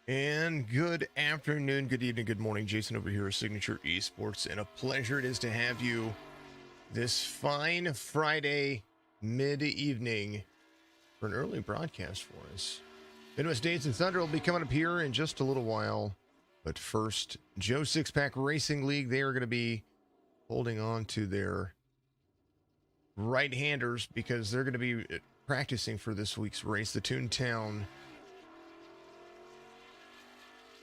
And good afternoon, good evening, good morning. Jason over here at Signature Esports, and a pleasure it is to have you this fine Friday mid-evening for an early broadcast for us. Midwest Days and Thunder will be coming up here in just a little while. But first, Joe Six-Pack Racing League, they are going to be holding on to their right-handers because they're going to be practicing for this week's race, the TOON-TOWN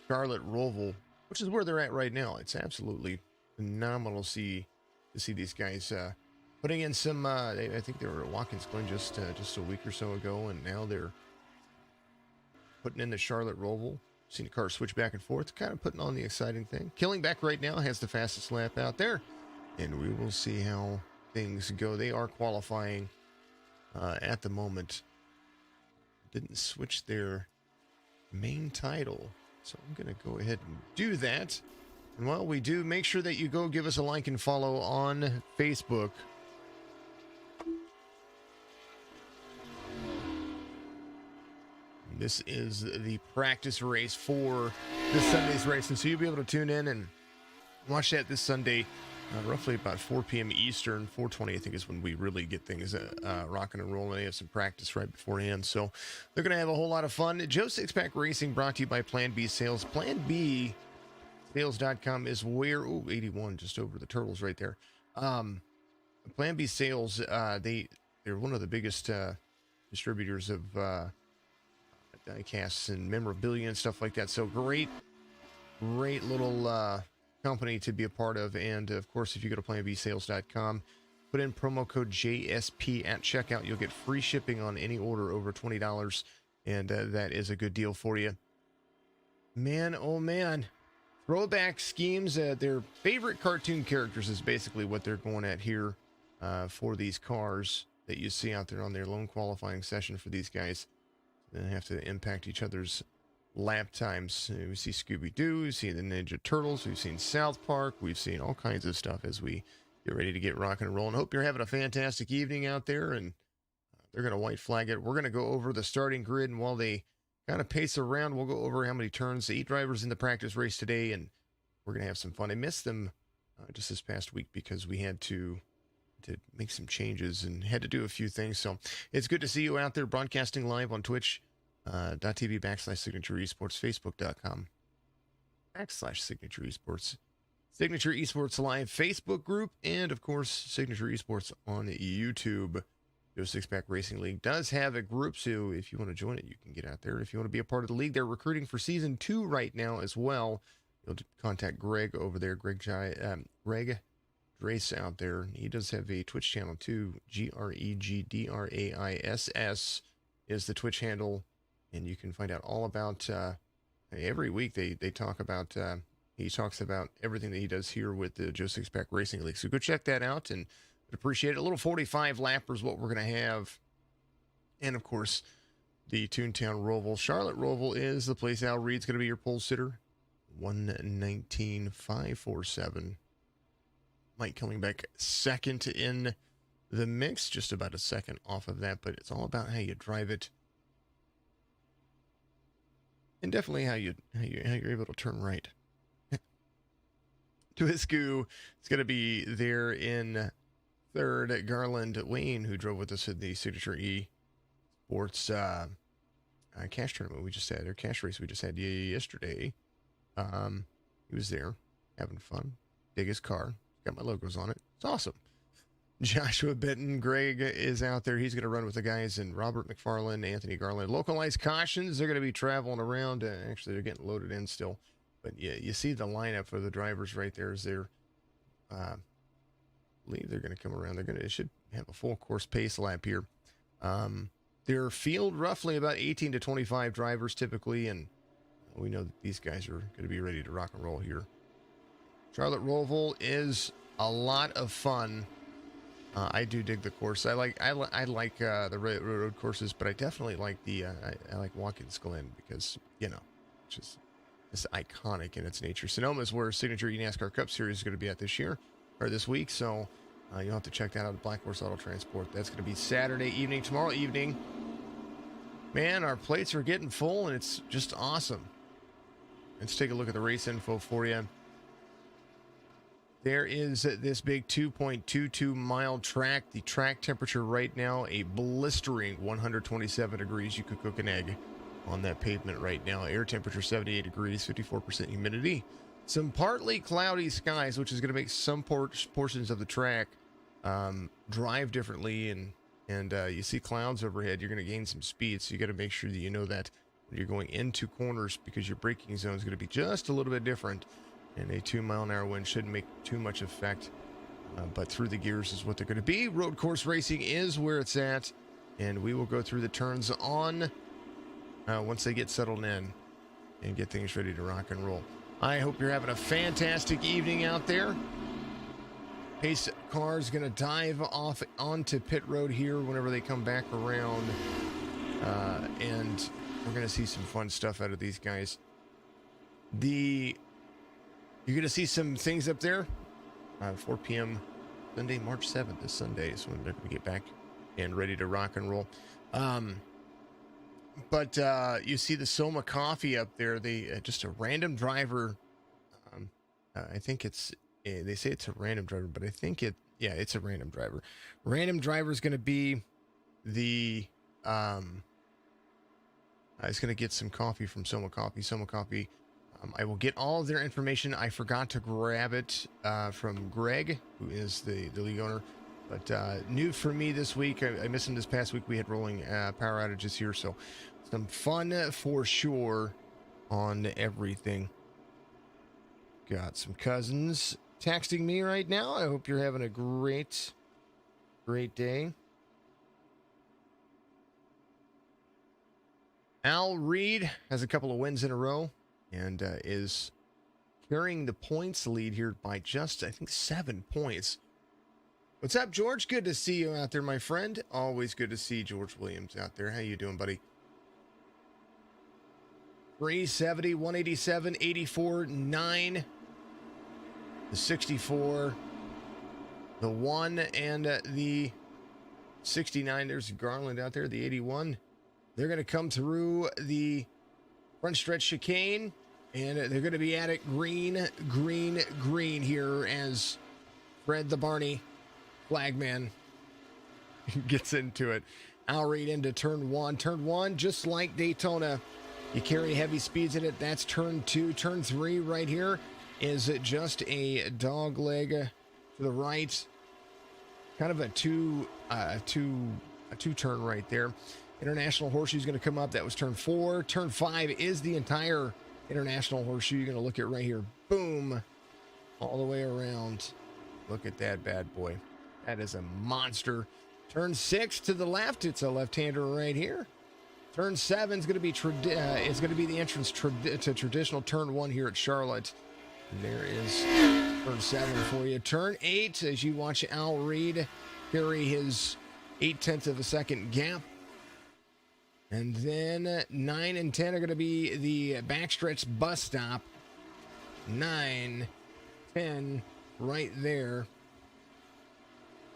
Charlotte Roval, which is where they're at right now. It's absolutely phenomenal to see these guys putting in some. I think they were at Watkins Glen just a week or so ago, and now they're putting in the Charlotte Roval. Seen the car switch back and forth, kind of putting on the exciting thing. Killingback right now has the fastest lap out there, and we will see how things go. They are qualifying at the moment. Didn't switch their main title. So I'm going to go ahead and do that. And while we do, make sure that you go give us a like and follow on Facebook. This is the practice race for this Sunday's race. And so you'll be able to tune in and watch that this Sunday, roughly about 4 p.m. Eastern. 4:20, I think, is when we really get things rocking and rolling. They have some practice right beforehand. So they're going to have a whole lot of fun. Joe Six-Pack Racing brought to you by Plan B Sales. PlanBSales.com is where... Ooh, 81, just over the turtles right there. Plan B Sales, they're one of the biggest distributors of die casts and memorabilia and stuff like that. So great little... company to be a part of. And of course, if you go to planbsales.com, put in promo code JSP at checkout, you'll get free shipping on any order over $20, and that is a good deal for you. Man, oh man, throwback schemes. Their favorite cartoon characters is basically what they're going at here for these cars that you see out there on their lone qualifying session for these guys. They have to impact each other's lap times. We see Scooby-Doo, we've seen the Ninja Turtles, we've seen South Park, we've seen all kinds of stuff as we get ready to get rocking and rolling. Hope you're having a fantastic evening out there, and they're going to white flag it. We're going to go over the starting grid, and while they kind of pace around, we'll go over how many turns. 8 drivers in the practice race today, and we're going to have some fun. I missed them just this past week because we had to make some changes and had to do a few things. So it's good to see you out there broadcasting live on Twitch. .tv/Signature Esports, Facebook.com/Signature Esports, Signature Esports Live Facebook group, and of course, Signature Esports on YouTube. Joe Six-Pack Racing League does have a group, so if you want to join it, you can get out there. If you want to be a part of the league, they're recruiting for Season 2 right now as well. You'll contact Greg over there, Greg Drace out there. He does have a Twitch channel too. GregDraiss is the Twitch handle. And you can find out all about, every week they talk about, he talks about everything that he does here with the Joe Six-Pack Racing League. So go check that out and appreciate it. A little 45 lappers, what we're going to have. And of course, the TOON-TOWN Roval. Charlotte Roval is the place. Al Reed's going to be your pole sitter. 119.547. Mike coming back second in the mix, just about a second off of that, but it's all about how you drive it. And definitely how you're able to turn right. Twisku is going to be there in third. Garland, Wayne, who drove with us in the Signature Esports cash tournament we just had, or cash race we just had yesterday. He was there having fun. Dig his car. Got my logos on it. It's awesome. Joshua Benton, Greg is out there. He's going to run with the guys, and Robert McFarland, Anthony Garland. Localized cautions, they're going to be traveling around. Actually, they're getting loaded in still. But yeah, you see the lineup for the drivers right there as they're, believe they're going to come around. They should have a full course pace lap here. Their field, roughly about 18 to 25 drivers typically, and we know that these guys are going to be ready to rock and roll here. Charlotte Roval is a lot of fun. I do dig the course. I like the road courses, but I definitely like I like Watkins Glen because, you know, it's just iconic in its nature. Sonoma is where Signature NASCAR Cup Series is going to be at this year, or this week, so you'll have to check that out at Black Horse Auto Transport. That's going to be Saturday evening. Tomorrow evening, man, our plates are getting full, and it's just awesome. let's take a look at the race info for you. There is this big 2.22 mile track. The track temperature right now, a blistering 127 degrees. You could cook an egg on that pavement right now. Air temperature 78 degrees, 54% humidity. Some partly cloudy skies, which is going to make some portions of the track drive differently. And you see clouds overhead, you're going to gain some speed. So you got to make sure that you know that when you're going into corners, because your braking zone is going to be just a little bit different. And a 2-mile-an-hour wind shouldn't make too much effect, but through the gears is what they're going to be. Road course racing is where it's at, and we will go through the turns on once they get settled in and get things ready to rock and roll. I hope you're having a fantastic evening out there. Pace car is going to dive off onto pit road here whenever they come back around, and we're going to see some fun stuff out of these guys. You're going to see some things up there. 4 p.m. Sunday, March 7th, this Sunday is when they're going to get back and ready to rock and roll. But you see the Soma coffee up there. They just a random driver. I think it's, they say it's a random driver, but I think it's a random driver. Random driver is going to be the, he's going to get some coffee from Soma Coffee. Soma Coffee. I will get all of their information. I forgot to grab it from Greg, who is the league owner. But new for me this week. I missed him this past week. We had rolling power outages here. So some fun for sure on everything. Got some cousins texting me right now. I hope you're having a great day. Al Reed has a couple of wins in a row. And is carrying the points lead here by just, I think, 7 points. What's up, George? Good to see you out there, my friend. Always good to see George Williams out there. How you doing, buddy? 370, 187, 84, 9. The 64. The 1 and the 69. There's Garland out there, the 81. They're going to come through the front stretch chicane. And they're going to be at it green here as Fred the Barney flagman gets into it. Al Reed into turn 1. Turn 1, just like Daytona, you carry heavy speeds in it. That's turn 2. Turn 3 right here is just a dog leg to the right. Kind of a two turn right there. International Horseshoe is going to come up. That was turn 4. Turn 5 is the entire International Horseshoe. You're going to look at right here. Boom. All the way around. Look at that bad boy. That is a monster. Turn 6 to the left. It's a left-hander right here. Turn 7 is going to be the entrance to traditional turn 1 here at Charlotte. And there is turn 7 for you. Turn 8, as you watch Al Reed carry his 0.8 of a second gap. And then 9 and 10 are going to be the backstretch bus stop. 9, 10, right there.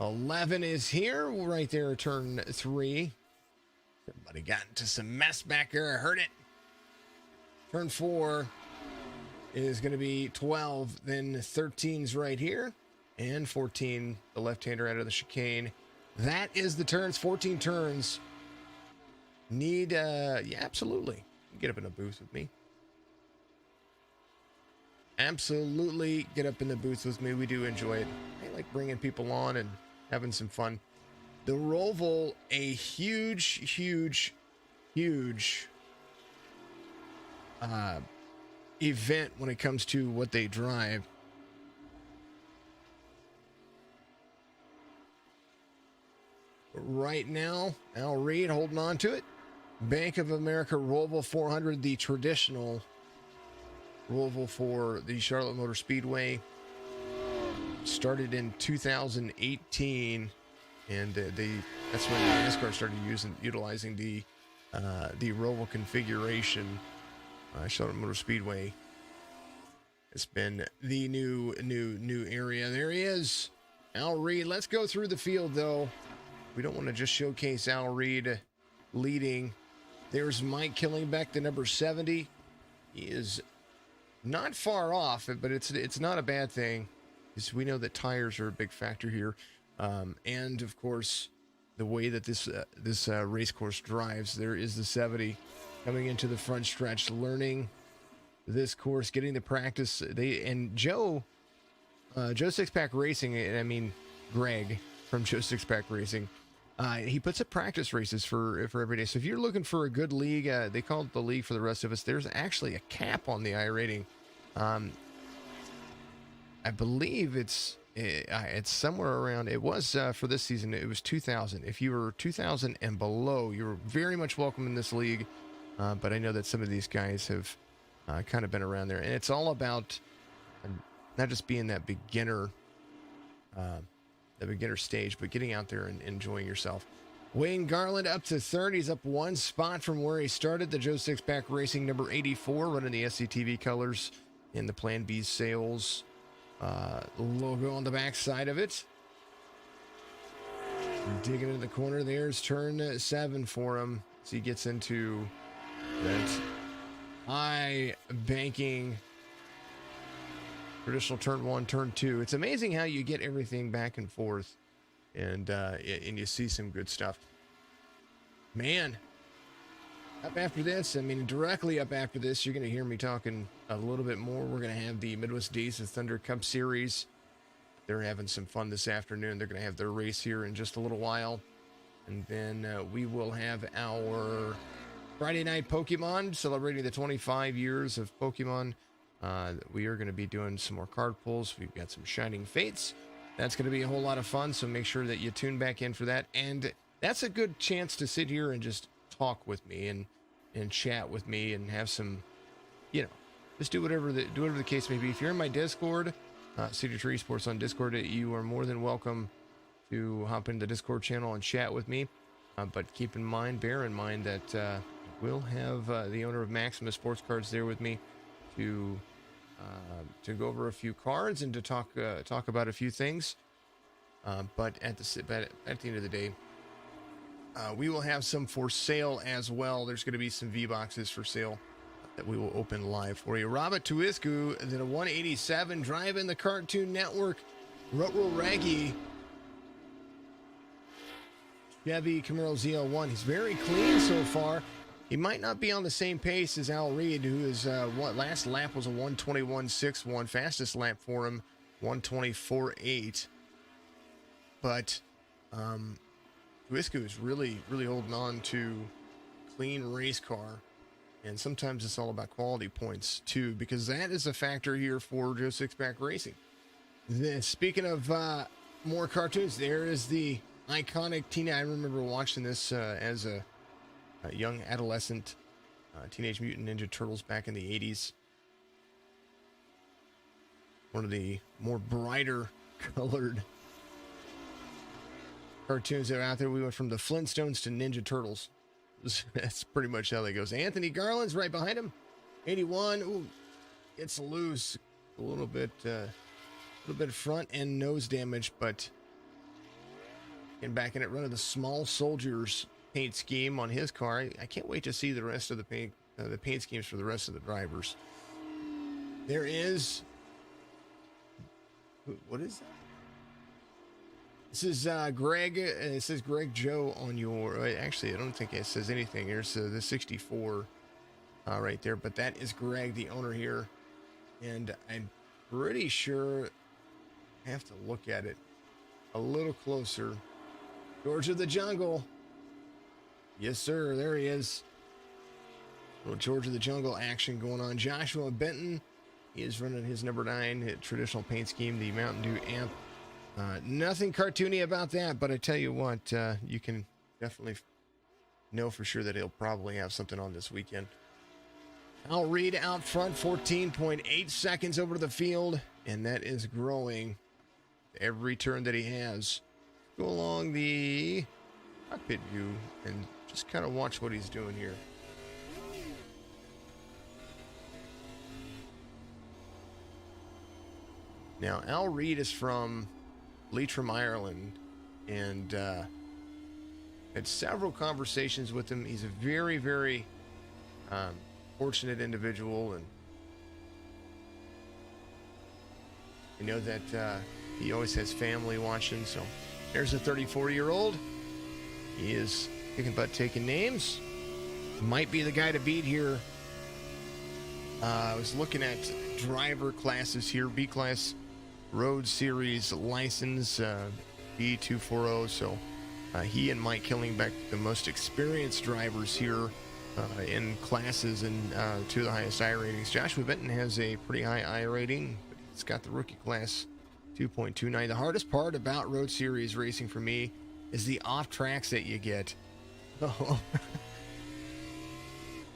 11 is here, right there, turn 3. Somebody got into some mess back there. I heard it. Turn 4 is going to be 12. Then 13's right here. And 14, the left-hander out of the chicane. That is the turns, 14 turns. Need, yeah, absolutely. Get up in the booth with me. Absolutely get up in the booth with me. We do enjoy it. I like bringing people on and having some fun. The Roval, a huge event when it comes to what they drive. Right now, Al Reed holding on to it. Bank of America Roval 400, the traditional Roval for the Charlotte Motor Speedway. Started in 2018, and that's when NASCAR started utilizing the Roval configuration. Charlotte Motor Speedway has been the new area. There he is, Al Reed. Let's go through the field, though. We don't want to just showcase Al Reed leading. There's Mike Killingbeck, the number 70. He is not far off, but it's not a bad thing, because we know that tires are a big factor here, and of course the way that this race course drives. There is the 70 coming into the front stretch, learning this course, getting the practice. Joe Sixpack Racing, I mean Greg from Joe Sixpack Racing. He puts up practice races for every day. So if you're looking for a good league, they call it the league for the rest of us. There's actually a cap on the iRating. I believe it's somewhere around. It was for this season. It was 2,000. If you were 2,000 and below, you're very much welcome in this league. But I know that some of these guys have kind of been around there, and it's all about not just being that beginner. The beginner stage, but getting out there and enjoying yourself. Wayne Garland up to third. He's up one spot from where he started. The Joe Sixpack Racing number 84, running the SCTV colors in the Plan B sales logo on the back side of it. Digging into the corner. There's turn 7 for him as he gets into that high banking traditional turn 1, turn 2. It's amazing how you get everything back and forth, and you see some good stuff. Man, up after this, I mean, directly up after this, you're going to hear me talking a little bit more. We're going to have the Midwest Days of Thunder Cup Series. They're having some fun this afternoon. They're going to have their race here in just a little while. And then we will have our Friday night Pokemon, celebrating the 25 years of Pokemon. We are going to be doing some more card pulls. We've got some Shining Fates. That's going to be a whole lot of fun, so make sure that you tune back in for that. And that's a good chance to sit here and just talk with me and chat with me and have some, just do whatever the case may be. If you're in my Discord, City Tree Sports on Discord, you are more than welcome to hop into the Discord channel and chat with me. But bear in mind that we'll have the owner of Maximus Sports Cards there with me to go over a few cards and to talk about a few things. But at the end of the day, we will have some for sale as well. There's going to be some V-Boxes for sale that we will open live for you. Robert Tuisku did a 187 driving the Cartoon Network. Rutrell Raggy Chevy Camaro ZL1. He's very clean so far. He might not be on the same pace as Al Reed, who is last lap was a 121.61. Fastest lap for him, 124.8. But Tuisku is really holding on to clean race car. And sometimes it's all about quality points, too, because that is a factor here for Joe Sixpack Racing. Then, speaking of more cartoons, there is the iconic Tina. I remember watching this as a young adolescent, Teenage Mutant Ninja Turtles back in the 80s. One of the more brighter colored cartoons that are out there. We went from the Flintstones to Ninja Turtles. That's pretty much how that goes. Anthony Garland's right behind him. 81. Ooh, gets loose a little bit front and nose damage, but getting back in it, running the Small Soldiers paint scheme on his car. I can't wait to see the rest of the paint schemes for the rest of the drivers. There is, what is that? This is Greg. It says Greg Joe on your. Actually, I don't think it says anything. There's the 64 right there, but that is Greg, the owner here, and I'm pretty sure I have to look at it a little closer. George of the Jungle. Yes, sir. There he is. Little George of the Jungle action going on. Joshua Benton. He is running his number 9 traditional paint scheme, the Mountain Dew Amp. Nothing cartoony about that, but I tell you what, you can definitely know for sure that he'll probably have something on this weekend. Al Reed out front, 14.8 seconds over the field, and that is growing every turn that he has. Go along the cockpit view and just kind of watch what he's doing here. Now, Al Reed is from Leitrim, Ireland, and had several conversations with him. He's a very, very fortunate individual, and I know that he always has family watching. So there's a 34-year-old. He is kicking butt, taking names. Might be the guy to beat here. I was looking at driver classes here. B-Class Road Series license, B240. So he and Mike Killingbeck, the most experienced drivers here in classes and two of the highest I ratings. Joshua Benton has a pretty high I rating, but he's got the rookie class 2.29. The hardest part about Road Series racing for me is the off tracks that you get. Oh,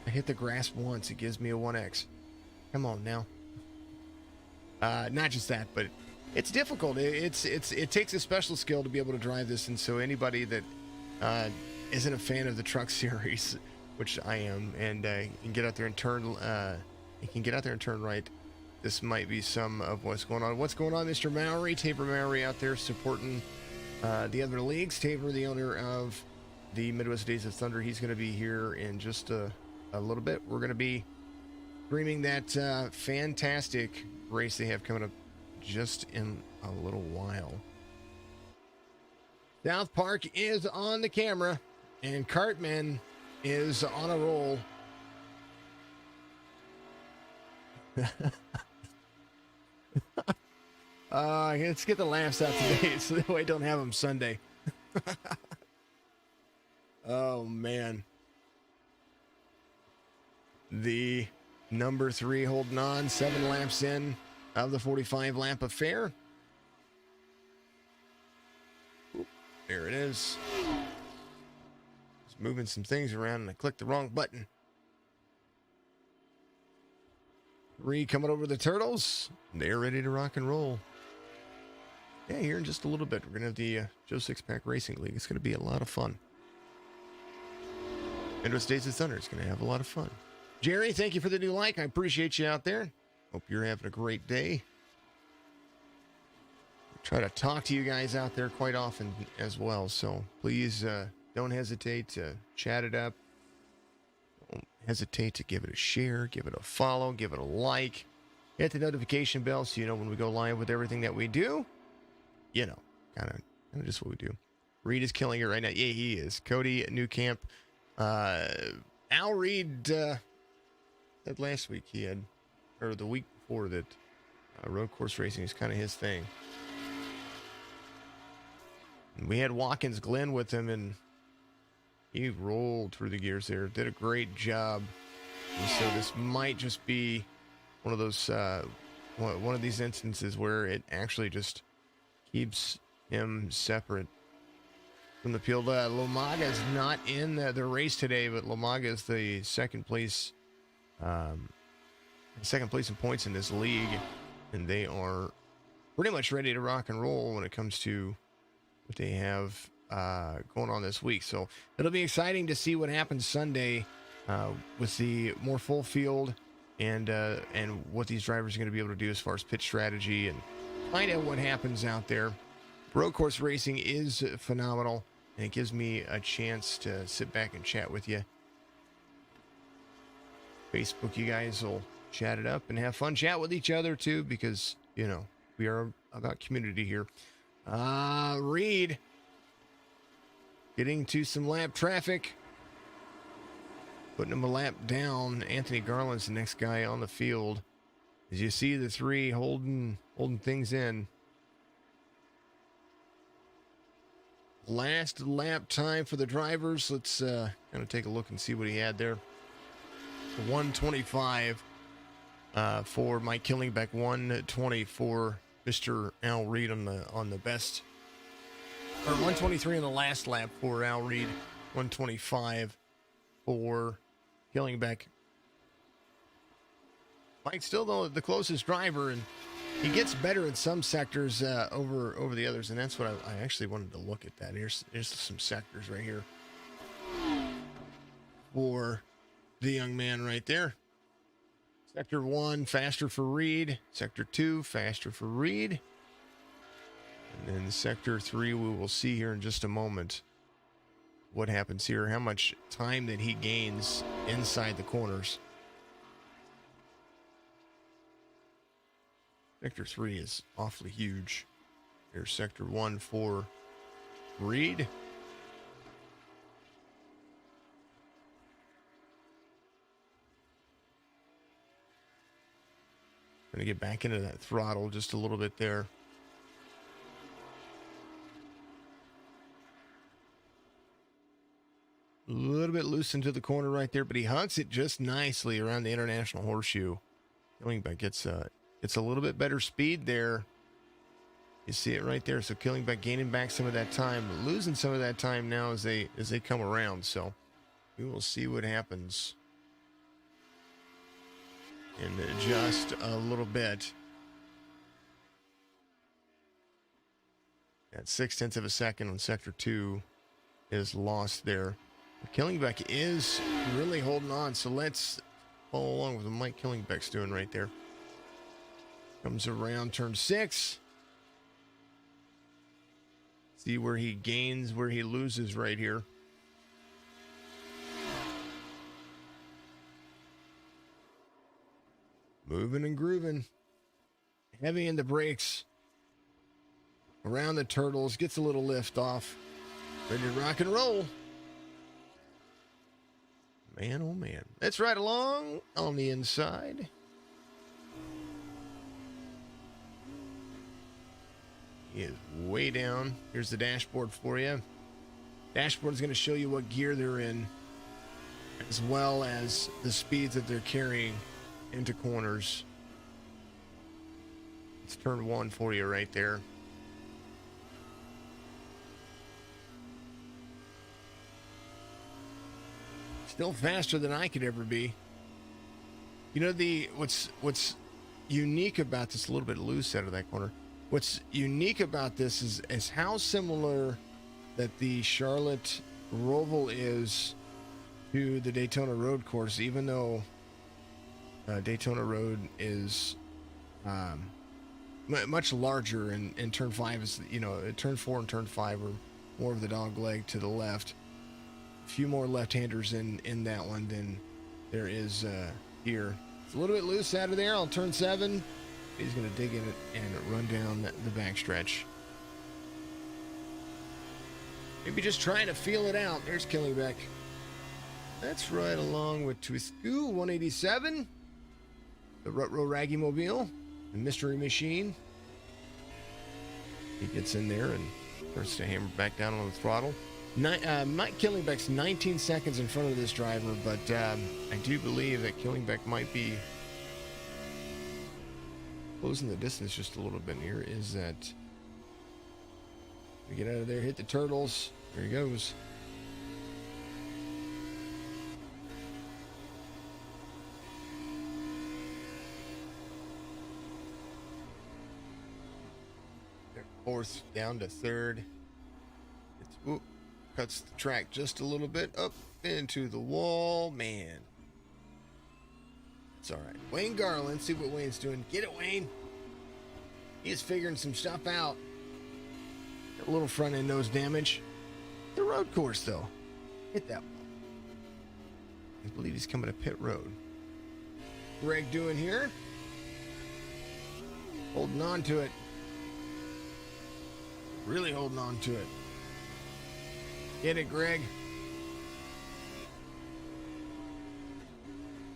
I hit the grass once, it gives me a 1X. Come on now. Not just that, but it's difficult. It takes a special skill to be able to drive this, and so anybody that isn't a fan of the truck series, which I am, and can get out there and turn, right. This might be some of what's going on. What's going on, Mr. Mowry? Tabor Mowry out there supporting the other leagues. Tabor, the owner of the Midwest Days of Thunder, he's going to be here in just a little bit. We're going to be streaming that fantastic race they have coming up just in a little while. South Park is on the camera, and Cartman is on a roll. Let's get the laughs out today so that way I don't have them Sunday. Oh, man. The number 3 holding on, 7 laps in of the 45-lap affair. Oop, there it is. Just moving some things around and I clicked the wrong button. 3 coming over the Turtles. They're ready to rock and roll. Yeah, here in just a little bit, we're going to have the Joe Six-Pack Racing League. It's going to be a lot of fun. Midwest Days of Thunder is going to have a lot of fun. Jerry, thank you for the new like. I appreciate you out there. Hope you're having a great day. I try to talk to you guys out there quite often as well, so please don't hesitate to chat it up. Don't hesitate to give it a share, give it a follow, give it a like. Hit the notification bell so you know when we go live with everything that we do. You know, kind of just what we do. Reed is killing it right now. Yeah, he is. Cody Newcamp. Al Reed said last week he had, or the week before, that road course racing is kind of his thing. And we had Watkins Glen with him, and he rolled through the gears there. Did a great job. And so this might just be one of those, one of these instances where it actually just keeps him separate from the field. Lomaga is not in the race today, but Lomaga is the second place in points in this league, and they are pretty much ready to rock and roll when it comes to what they have going on this week. So it'll be exciting to see what happens Sunday with the more full field and what these drivers are going to be able to do as far as pit strategy and find out what happens out there. Road course racing is phenomenal, and it gives me a chance to sit back and chat with you. Facebook, you guys will chat it up and have fun. Chat with each other, too, because, you know, we are about community here. Reed getting to some lap traffic. Putting him a lap down. Anthony Garland's the next guy on the field. As you see the 3 holding things in. Last lap time for the drivers. Let's kind of take a look and see what he had there. 125 for Mike Killingbeck, 120 for Mr. Al Reed on the best, or 123 on the last lap for Al Reed, 125 for Killingbeck. Mike's still the closest driver, and he gets better in some sectors over the others, and that's what I actually wanted to look at. That here's some sectors right here for the young man right there. Sector 1 faster for Reed, Sector 2 faster for Reed, and then Sector 3 we will see here in just a moment what happens here, how much time that he gains inside the corners. Sector 3 is awfully huge. Here's Sector 1 for Reed. Going to get back into that throttle just a little bit there. A little bit loose into the corner right there, but he hugs it just nicely around the International Horseshoe. Killingbeck gets a little bit better speed there. You see it right there. So Killingbeck gaining back some of that time, but losing some of that time now as they come around. So we will see what happens in just a little bit. That 0.6 of a second on Sector 2 is lost there. But Killingbeck is really holding on, so let's follow along with what Mike Killingbeck's doing right there. Comes around turn 6. See where he gains, where he loses right here. Moving and grooving. Heavy in the brakes. Around the turtles. Gets a little lift off. Ready to rock and roll. Man, oh man. Let's ride along on the inside. He is way down. Here's the dashboard for you. Dashboard is going to show you what gear they're in, as well as the speeds that they're carrying into corners. It's turn 1 for you right there. Still faster than I could ever be. You know, what's unique about this, a little bit loose out of that corner. What's unique about this is how similar that the Charlotte Roval is to the Daytona Road course, even though Daytona Road is much larger, and turn 5 is, you know, turn 4 and turn 5 are more of the dog leg to the left. A few more left-handers in that one than there is here. It's a little bit loose out of there on turn 7. He's going to dig in it and run down the backstretch. Maybe just trying to feel it out. There's Killingbeck. Let's ride along with Twisku 187, the Rutro Raggy Mobile, the Mystery Machine. He gets in there and starts to hammer back down on the throttle. Mike Killingbeck's 19 seconds in front of this driver, but I do believe that Killingbeck might be closing the distance just a little bit. Here is that. We get out of there, hit the turtles. There he goes. Fourth down to third. Cuts the track just a little bit up into the wall. Man. It's all right. Wayne Garland, see what Wayne's doing. Get it, Wayne. He's figuring some stuff out. Got a little front end nose damage. The road course, though. Hit that one. I believe he's coming to pit road. Greg doing here. Holding on to it. Really holding on to it. Get it, Greg.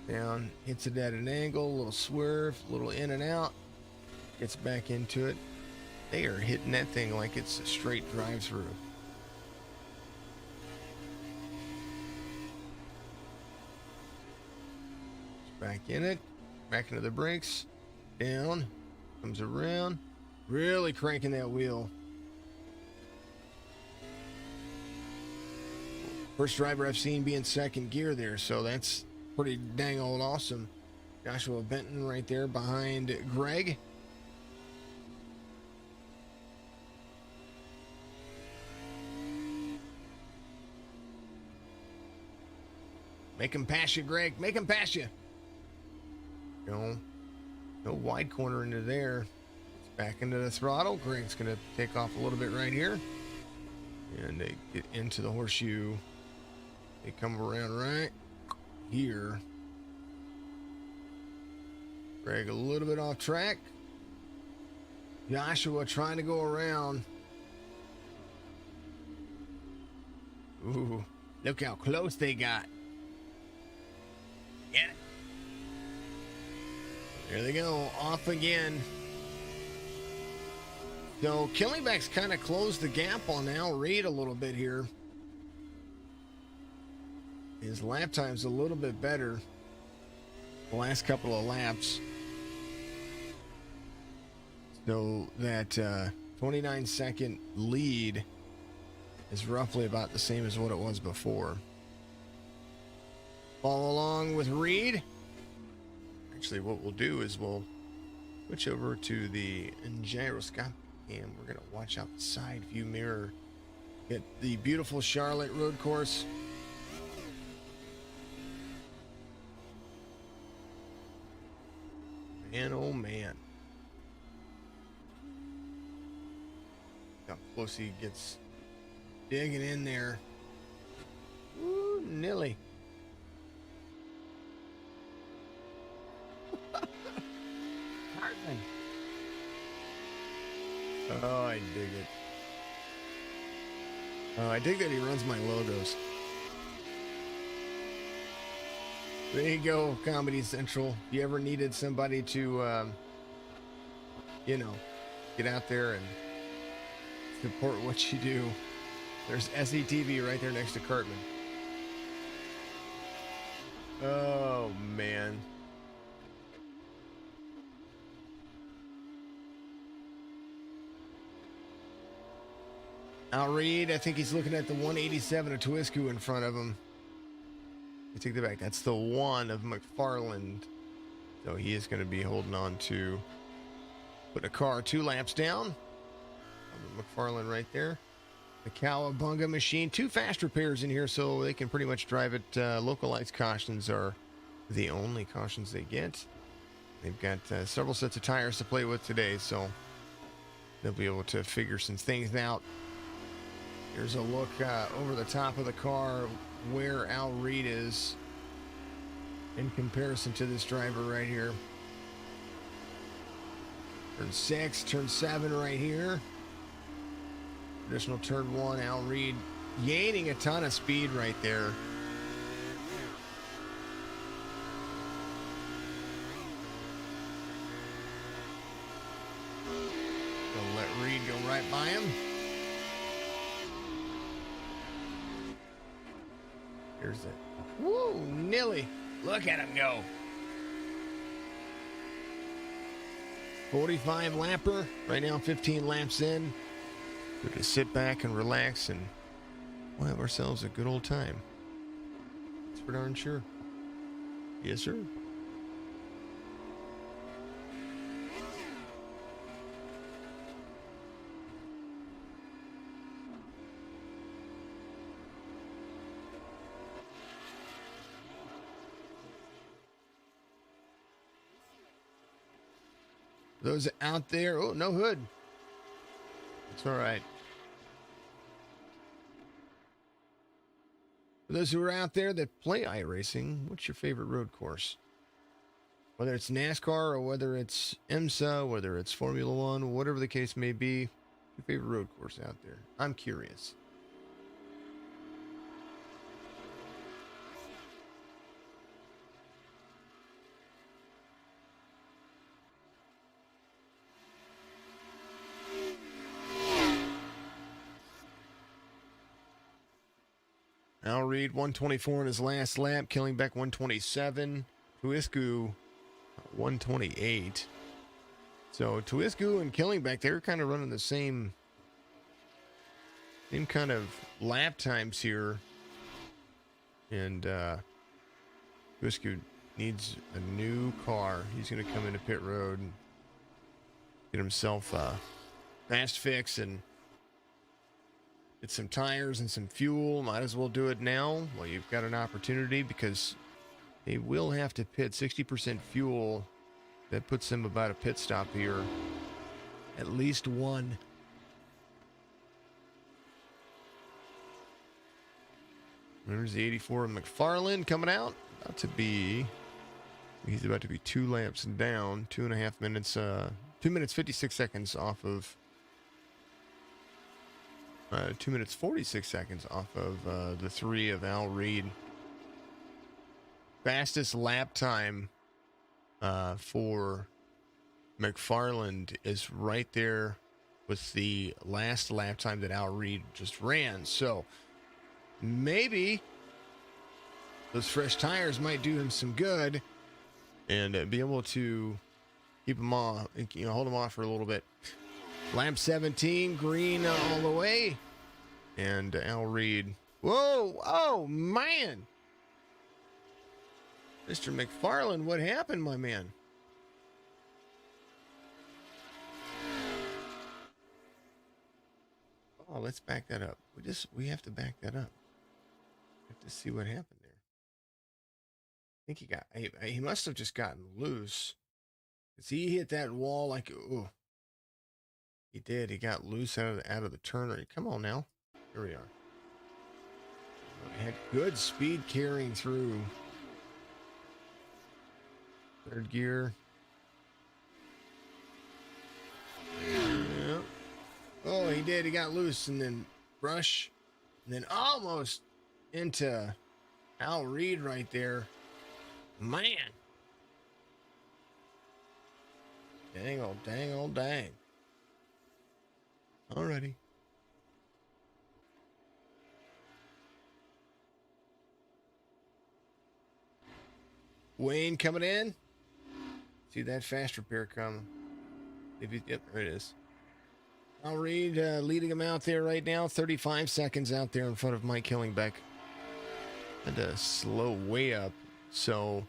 Down, hits it at an angle, a little swerve, a little in and out. Gets back into it. They are hitting that thing like it's a straight drive-through. Back in it. Back into the brakes. Down. Comes around. Really cranking that wheel. First driver I've seen be in second gear there, so that's pretty dang old awesome. Joshua Benton right there behind Greg. Make him pass you, Greg. Make him pass you. No wide corner into there. It's back into the throttle. Greg's going to take off a little bit right here. And they get into the horseshoe. They come around right here. Greg a little bit off track. Joshua trying to go around. Ooh, look how close they got. Get it. There they go, off again. So Killingback's kind of closed the gap on Al Reed a little bit here. His lap time's a little bit better the last couple of laps. So that 29-second lead is roughly about the same as what it was before. Follow along with Reed. Actually, what we'll do is we'll switch over to the gyroscope and we're going to watch out the side view mirror. Get the beautiful Charlotte road course. Man, oh man. How close he gets digging in there. Ooh, Nilly. Oh, I dig it. Oh, I dig that he runs my logos. There you go, Comedy Central. If you ever needed somebody to, you know, get out there and support what you do, there's SETV right there next to Cartman. Oh, man. Al Reed, I think he's looking at the 187 of Twisku in front of him. I take that back. That's the one of McFarland. So he is going to be holding on to put a car 2 laps down. McFarland right there. The Cowabunga machine. 2 fast repairs in here so they can pretty much drive it. Localized cautions are the only cautions they get. They've got several sets of tires to play with today, so they'll be able to figure some things out. Here's a look over the top of the car where Al Reed is in comparison to this driver right here. Turn 6, turn 7 right here. Additional turn 1, Al Reed gaining a ton of speed right there. Gonna let Reed go right by him. Here's it. Woo, Nilly. Look at him go. 45 lapper. Right now, 15 laps in. We can sit back and relax and we'll have ourselves a good old time. That's for darn sure. Yes, sir. Those out there, oh, no hood. It's all right. For those who are out there that play iRacing, what's your favorite road course? Whether it's NASCAR or whether it's IMSA, whether it's Formula One, whatever the case may be, your favorite road course out there? I'm curious. Al Reed, 124 in his last lap. Killingback, 127. Twisku, 128. So Twisku and Killingback, they're kind of running the same kind of lap times here. And Twisku needs a new car. He's going to come into pit road and get himself a fast fix and get some tires and some fuel. Might as well do it now while you've got an opportunity, because they will have to pit 60% fuel. That puts them about a pit stop here. At least one. There's the 84 McFarland coming out. He's about to be 2 laps down. 2.5 minutes 2 minutes 56 seconds off of 2 minutes 46 seconds off of the 3 of Al Reed. Fastest lap time for McFarland is right there with the last lap time that Al Reed just ran. So maybe those fresh tires might do him some good and be able to keep him off, hold him off for a little bit. Lap 17, green all the way. And Al Reed. Whoa, oh, man. Mr. McFarland, what happened, my man? Oh, let's back that up. We have to back that up. We have to see what happened there. I think he must have just gotten loose. Because he hit that wall like, ooh. He did. He got loose out of the turn. Come on now. Here we are. Had good speed carrying through. Third gear. Yeah. Oh, he did. He got loose and then brush. And then almost into Al Reed right there. Man. Dang, oh, dang, oh, dang. Alrighty. Wayne coming in. See that fast repair coming. Yep, there it is. Al Reed leading him out there right now. 35 seconds out there in front of Mike Killingbeck. Had to slow way up. So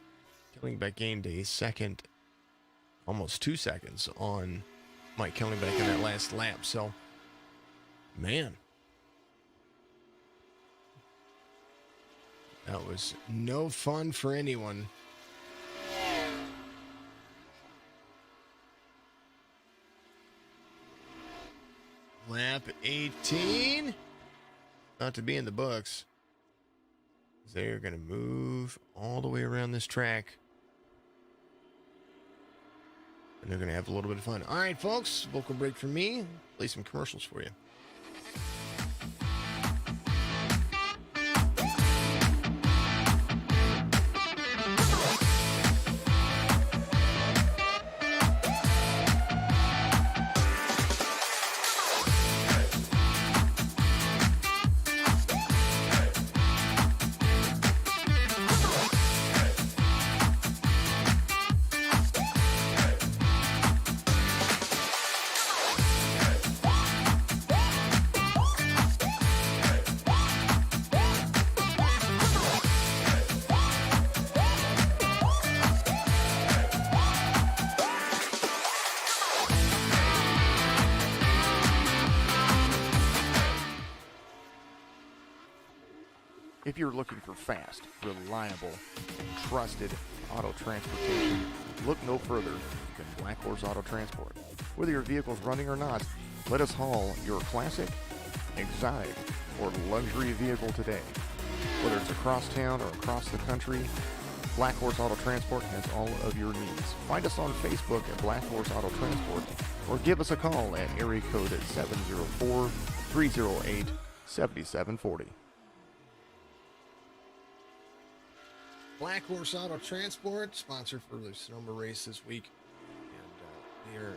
Killingbeck gained a second, almost 2 seconds on Mike Killingbeck in that last lap. So, man. That was no fun for anyone. Lap 18. Not to be in the books. They're going to move all the way around this track. And they're going to have a little bit of fun. All right, folks. Vocal break for me. Play some commercials for you. If you're looking for fast, reliable, trusted auto transportation, look no further than Black Horse Auto Transport. Whether your vehicle's running or not, let us haul your classic, exotic, or luxury vehicle today. Whether it's across town or across the country, Black Horse Auto Transport has all of your needs. Find us on Facebook at Black Horse Auto Transport or give us a call at area code 704-308-7740. Black Horse Auto Transport, sponsor for the Sonoma race this week. And they are,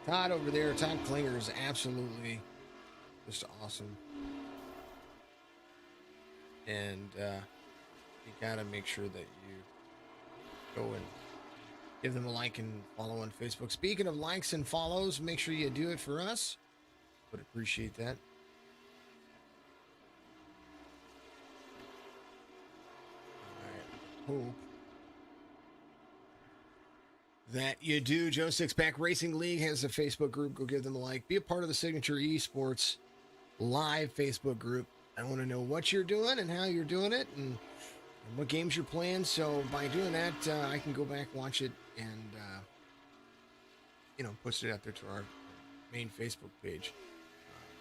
Todd over there, Todd Klinger is absolutely just awesome. And you got to make sure that you go and give them a like and follow on Facebook. Speaking of likes and follows, make sure you do it for us. Would appreciate that. Hope that you do. Joe Sixpack Racing League has a Facebook group. Go give them a like. Be a part of the Signature Esports live Facebook group. I want to know what you're doing and how you're doing it and what games you're playing. So by doing that, I can go back, watch it, and post it out there to our main Facebook page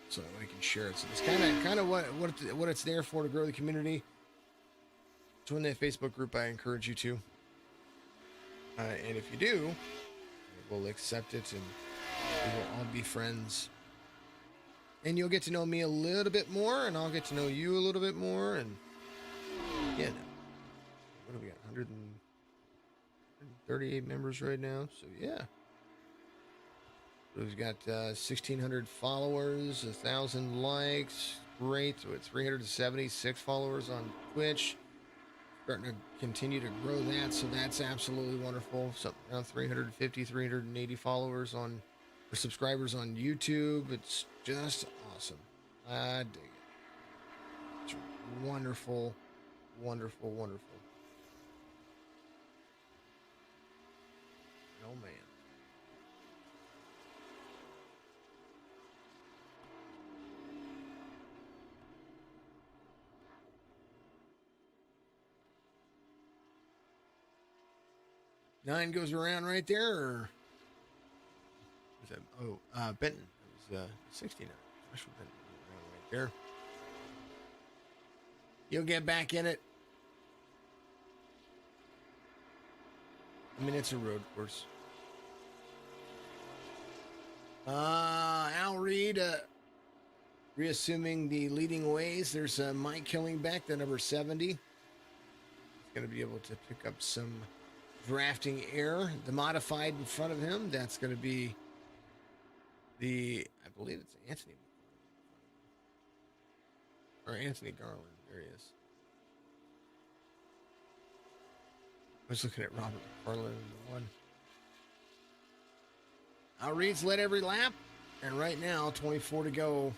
so that we can share it. So it's kind of what it's there for, to grow the community. Join that Facebook group. I encourage you to. And if you do, will accept it, and we will all be friends. And you'll get to know me a little bit more, and I'll get to know you a little bit more, and yeah. What do we got? 138 members right now. So yeah. We've got 1,600 followers, 1,000 likes. Great. So it's 376 followers on Twitch. Starting to continue to grow that, so that's absolutely wonderful. Something around 350, 380 followers on, or subscribers on YouTube. It's just awesome. I dig it. It's wonderful, wonderful, wonderful. Oh man. Nine goes around right there, or was that? Oh, Benton. It was 69. Joshua Benton around right there. You'll get back in it. I mean, it's a road course. Al Reed, reassuming the leading ways. There's Mike Killingbeck, the number 70. He's going to be able to pick up some drafting air. The modified in front of him, that's going to be the, I believe it's Anthony. Or Anthony Garland. There he is. I was looking at Robert McFarland in the one. Al Reed's led every lap, and right now, 24 to go.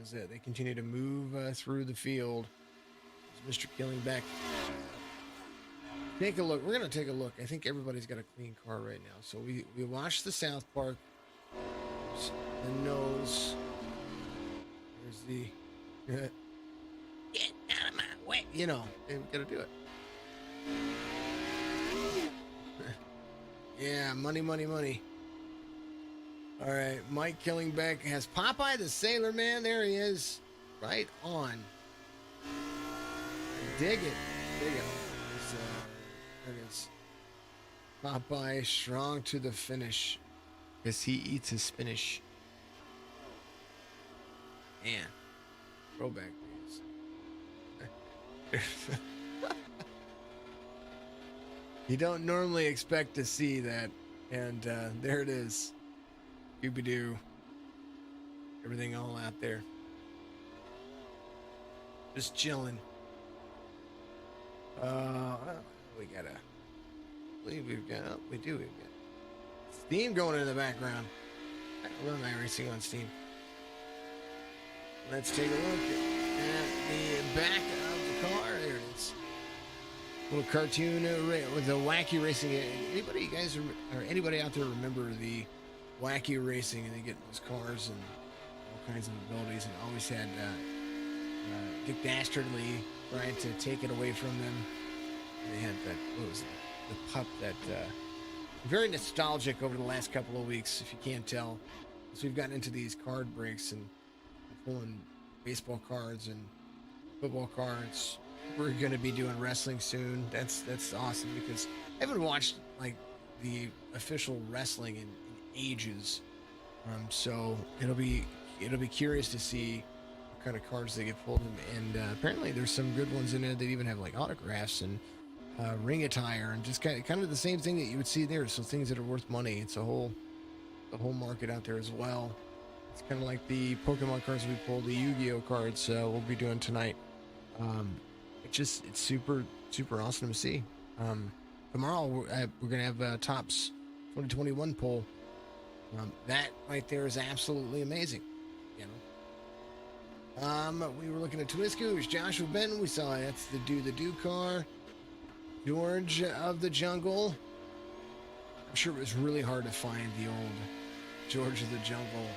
As they continue to move through the field. There's Mr. Killingbeck. Take a look. We're going to take a look. I think everybody's got a clean car right now. So we watched the South Park. There's the nose. There's the... Get out of my way. You know, we've got to do it. Yeah, money, money, money. All right, Mike Killingbeck has Popeye the Sailor Man. There he is. Right on. Dig it. Dig it. There it is. Popeye strong to the finish. Because he eats his spinach. Man. Throwback days. You don't normally expect to see that. And there it is. Scooby-Doo. Everything all out there. Just chilling. We got I believe we've got, oh, we do, we've got Steam going in the background. Run my racing on Steam. Let's take a look at the back of the car. There it is. Little cartoon with the wacky racing. Anybody guys, or anybody out there remember the wacky racing, and they get in those cars and all kinds of abilities, and always had Dick Dastardly trying to take it away from them. And they had that, what was it? The pup that very nostalgic over the last couple of weeks, if you can't tell. So we've gotten into these card breaks and pulling baseball cards and football cards. We're going to be doing wrestling soon. That's awesome, because I haven't watched like the official wrestling in ages. So it'll be curious to see what kind of cards they get pulled in. And apparently there's some good ones in there that even have like autographs and ring attire, and just kind of the same thing that you would see there. So things that are worth money. It's the whole market out there as well. It's kind of like the Pokemon cards we pulled, the Yu-Gi-Oh cards we'll be doing tonight. It's super awesome to see. Tomorrow we're gonna have Topps 2021 poll. That right there is absolutely amazing. You know. We were looking at Twisco. It was Joshua Benton. We saw that's the Do car. George of the Jungle. I'm sure it was really hard to find the old George of the Jungle.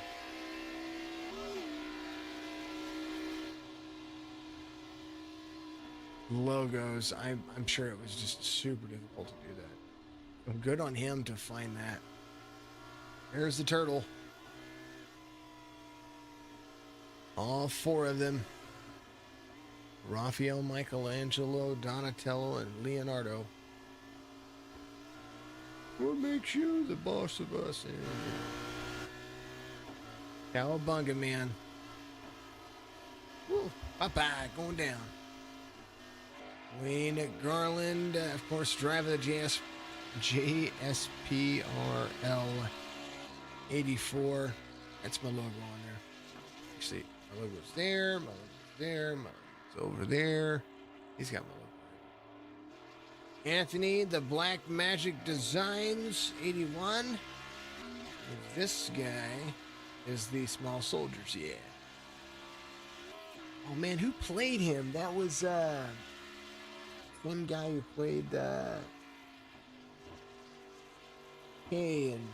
Logos. I'm sure it was just super difficult to do that. But good on him to find that. There's the turtle. All four of them. Raphael, Michelangelo, Donatello, and Leonardo. What makes you the boss of us? Cowabunga, man. Woo. Bye-bye. Going down. Wayne Garland, of course, driving the JSPRL 84. That's my logo on there. Actually, my logo's there, my logo's there, my logo's over there. He's got my logo. Anthony, the Black Magic Designs 81. And this guy is the Small Soldiers, yeah. Oh man, who played him? That was one guy who played K and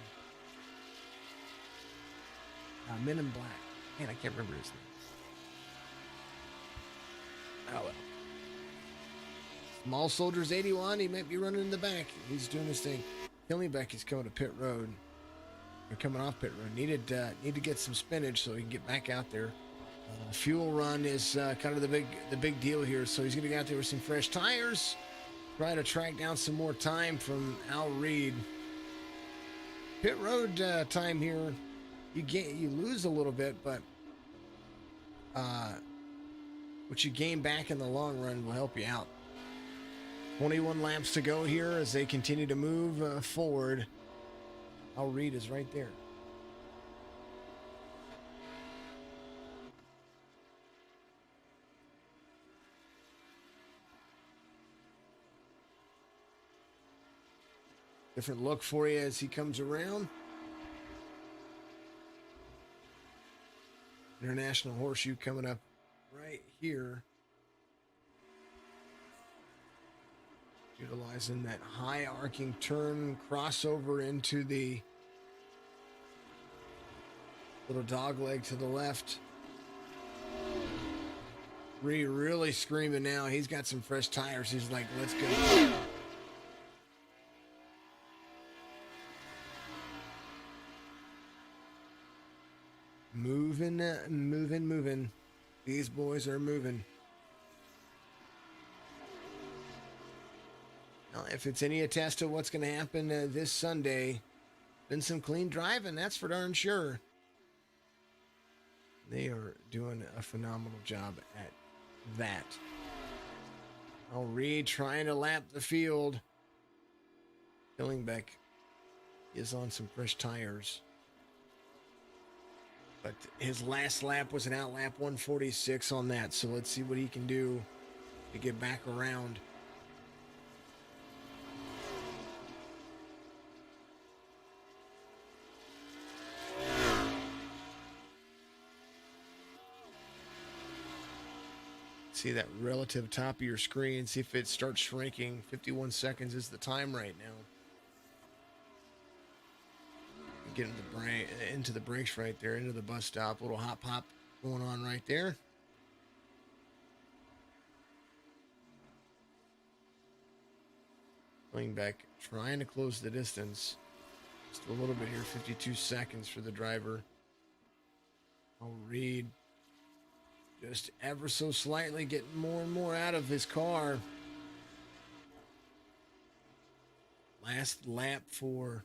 Men in Black. Man, I can't remember his name. Oh well. Small Soldiers 81, he might be running in the back. He's doing his thing. Hillingbeck is coming to pit road. They're coming off pit road. Need to get some spinach so he can get back out there. Fuel run is kind of the big deal here. So he's going to get out there with some fresh tires. Try to track down some more time from Al Reed. Pit road time here. You lose a little bit, but what you gain back in the long run will help you out. 21 laps to go here as they continue to move forward. Al Reed is right there. Different look for you as he comes around. International Horseshoe coming up right here. Utilizing that high arcing turn crossover into the little dog leg to the left. Really screaming now. He's got some fresh tires. He's like, let's go. Moving. These boys are moving. Well, if it's any attest to what's going to happen this Sunday, been some clean driving, that's for darn sure. They are doing a phenomenal job at that. Al Reed trying to lap the field. Hillingbeck is on some fresh tires. But his last lap was an outlap 146 on that, so let's see what he can do to get back around. See that relative top of your screen, see if it starts shrinking. 51 seconds is the time right now. Get into the brakes right there, into the bus stop. Little hop going on right there. Going back, trying to close the distance. Just a little bit here, 52 seconds for the driver. I'll read. Just ever so slightly getting more and more out of his car. Last lap for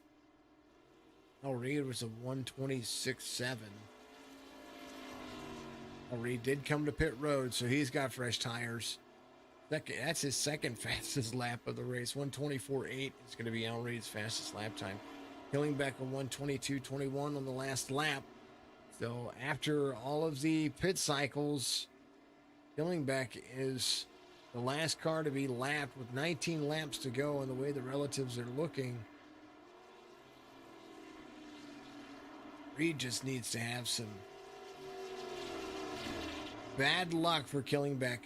Al Reed was a 126.7. Al Reed did come to pit road, so he's got fresh tires. That's his second fastest lap of the race. 124.8 is going to be Al Reed's fastest lap time. Hillingbeck a 122.21 on the last lap. So after all of the pit cycles, Hillingbeck is the last car to be lapped with 19 laps to go, and the way the relatives are looking, Reed just needs to have some bad luck for Hillingbeck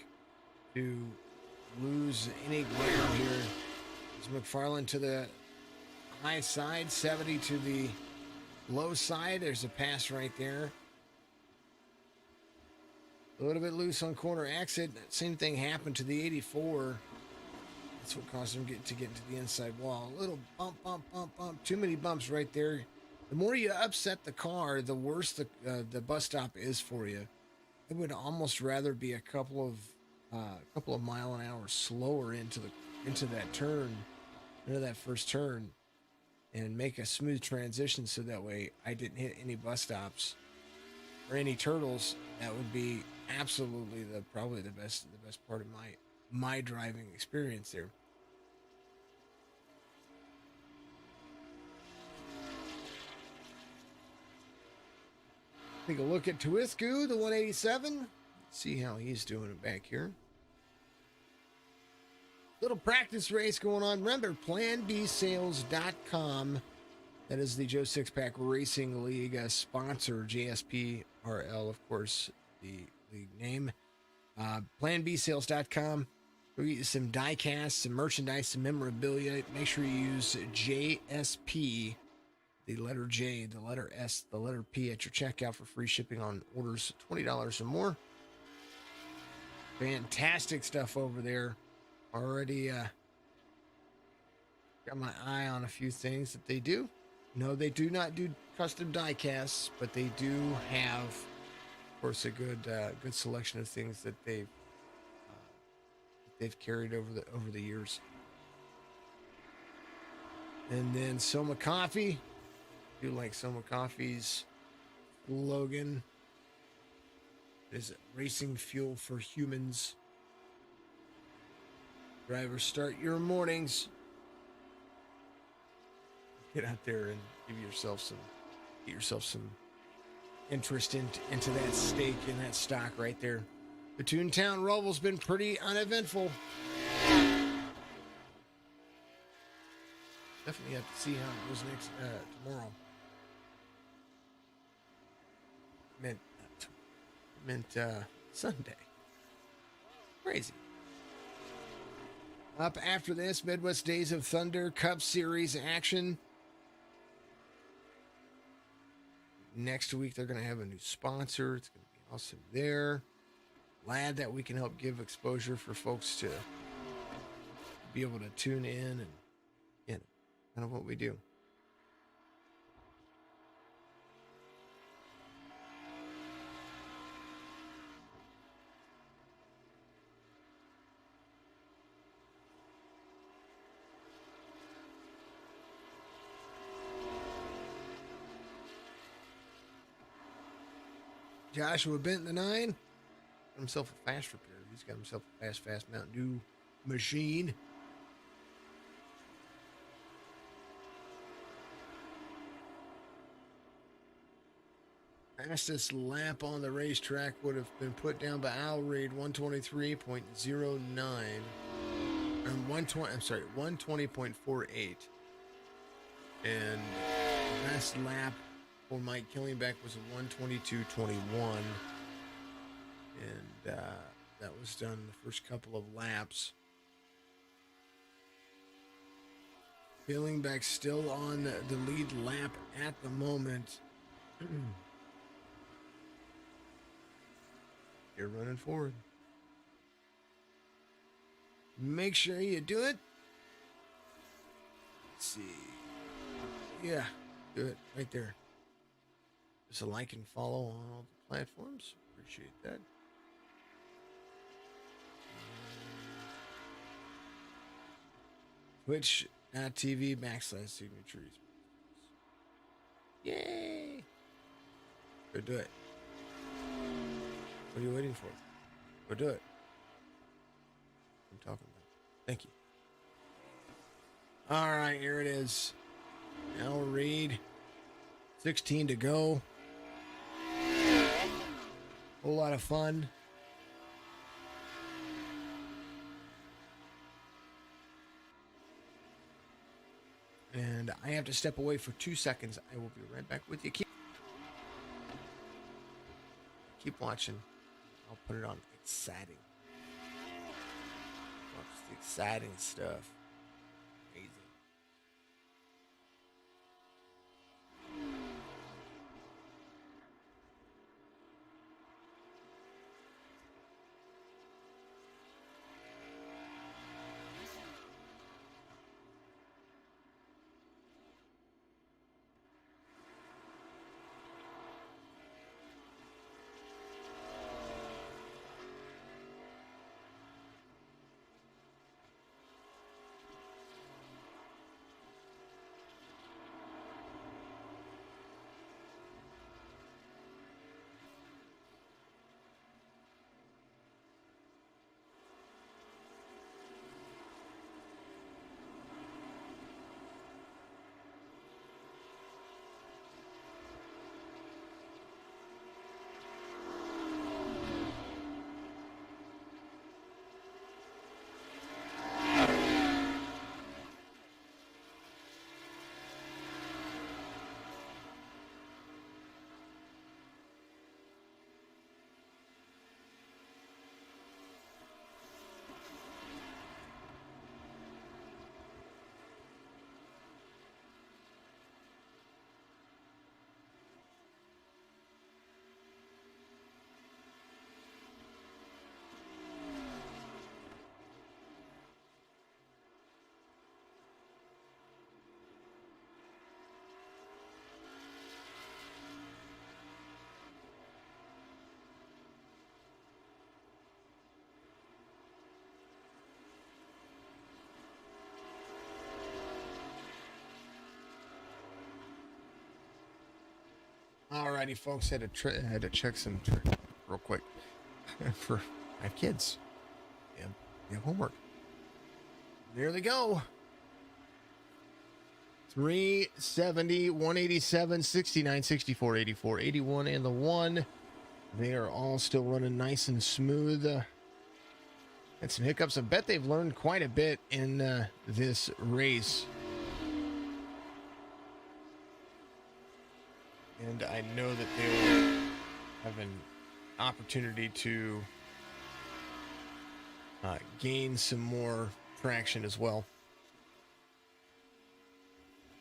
to lose any ground here. It's McFarland to the high side, 70 to the low side. There's a pass right there. A little bit loose on corner exit. That same thing happened to the 84. That's what caused him to get into the inside wall. A little bump. Too many bumps right there. The more you upset the car, the worse the bus stop is for you. I would almost rather be a couple of mile an hour slower into that turn, into that first turn. and make a smooth transition so that way I didn't hit any bus stops or any turtles. That would be absolutely probably the best part of my driving experience there. Take a look at Tuisku, the 187. See how he's doing it back here. Little practice race going on. Remember, PlanBSales.com. That is the Joe Sixpack Racing League sponsor, JSPRL, of course, the league name. PlanBSales.com. We'll get you some die casts, some merchandise, some memorabilia. Make sure you use JSP, the letter J, the letter S, the letter P at your checkout for free shipping on orders $20 or more. Fantastic stuff over there. Already got my eye on a few things that they do. No, they do not do custom die casts, but they do have, of course, a good selection of things that they've carried over the years. And then Soma Coffee. I do like Soma Coffee's slogan. Is racing fuel for humans. Drivers, start your mornings. Get out there and get yourself some interest into that stake in that stock right there. The TOON-TOWN Roval's been pretty uneventful. Definitely have to see how it goes next tomorrow. Meant Sunday. Crazy. Up after this, Midwest Days of Thunder Cup Series action. Next week, they're going to have a new sponsor. It's going to be awesome there. Glad that we can help give exposure for folks to be able to tune in and, you know, kind of what we do. Joshua Benton, the 9. Got himself a fast repair. He's got himself a fast Mountain Dew machine. Fastest lap on the racetrack would have been put down by Al Reed, 123.09. And 120.48. And last lap for Mike Killingbeck was a 122.21. And that was done the first couple of laps. Killingbeck still on the lead lap at the moment. You're running forward. Make sure you do it. Let's see. Yeah, do it right there. Just a like and follow on all the platforms. Appreciate that. Twitch.tv/signatures. Yay! Go do it. What are you waiting for? Go do it. I'm talking about. Thank you. All right, here it is. Al Reed. 16 to go. Whole lot of fun. And I have to step away for 2 seconds. I will be right back with you. Keep watching. I'll put it on exciting. Watch the exciting stuff. Amazing. Alrighty, folks. Had to check some real quick for my kids. Yeah, they have homework. There they go. 370, 187, 69, 64, 84, 81, and the 1. They are all still running nice and smooth. Had some hiccups. I bet they've learned quite a bit in this race. And I know that they will have an opportunity to gain some more traction as well.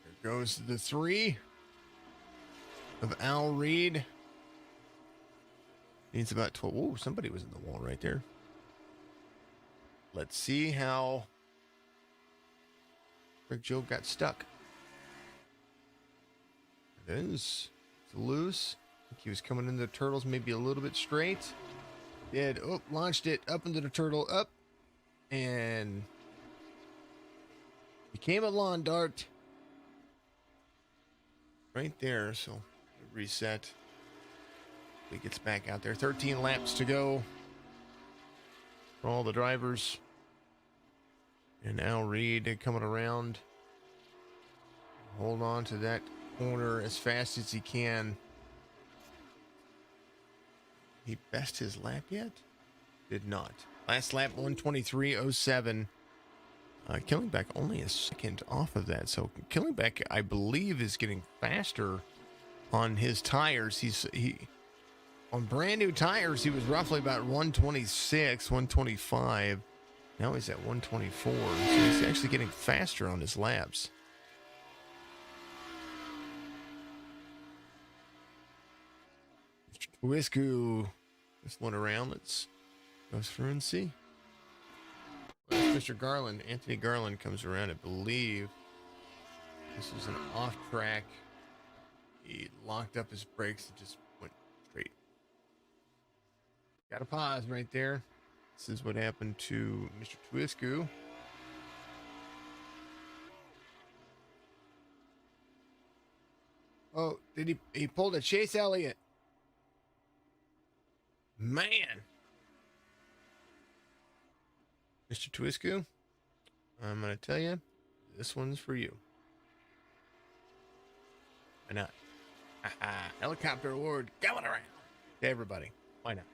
There goes the 3 of Al Reed. Needs about 12. Ooh, somebody was in the wall right there. Let's see how Rick Joe got stuck. It is. It's loose. I think he was coming into the turtles maybe a little bit straight. Did. Oh, launched it up into the turtle. Up. And became a lawn dart. Right there. So reset. He gets back out there. 13 laps to go for all the drivers. And Al Reed coming around. Hold on to that corner as fast as he can. He best his lap yet? Did not. Last lap 1:23.07. Killingback only a second off of that. So Killingback, I believe, is getting faster on his tires. He on brand new tires, he was roughly about 126, 125. Now he's at 124. So he's actually getting faster on his laps. Mr. Twisku, this one around. Let's go through and see. Well, Mr. Garland, Anthony Garland comes around. I believe this is an off track. He locked up his brakes and just went straight. Got a pause right there. This is what happened to Mr. Twisku. Oh, did he pulled a Chase Elliott? Man. Mr. Twisku, I'm going to tell you, this one's for you. Why not? Helicopter award going around to everybody. Why not?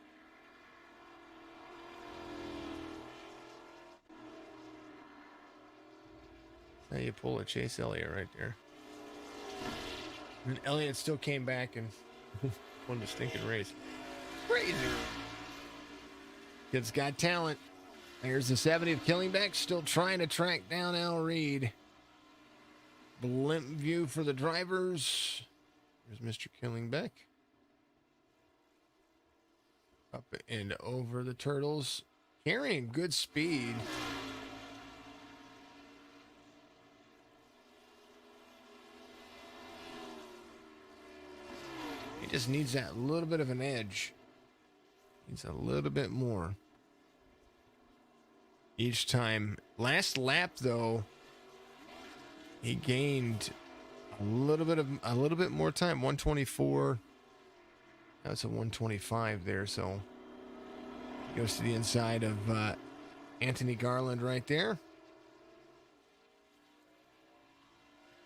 Now you pull a Chase Elliott right there. And Elliott still came back and won the stinking race. Crazy. Kid's got talent. There's the 70 of Killingback, still trying to track down Al Reed. Blimp view for the drivers. There's Mr. Killingback. Up and over the turtles. Carrying good speed. He just needs that little bit of an edge. Needs a little bit more. Each time. Last lap though, he gained a little bit more time. 124. That's a 125 there, so he goes to the inside of Anthony Garland right there.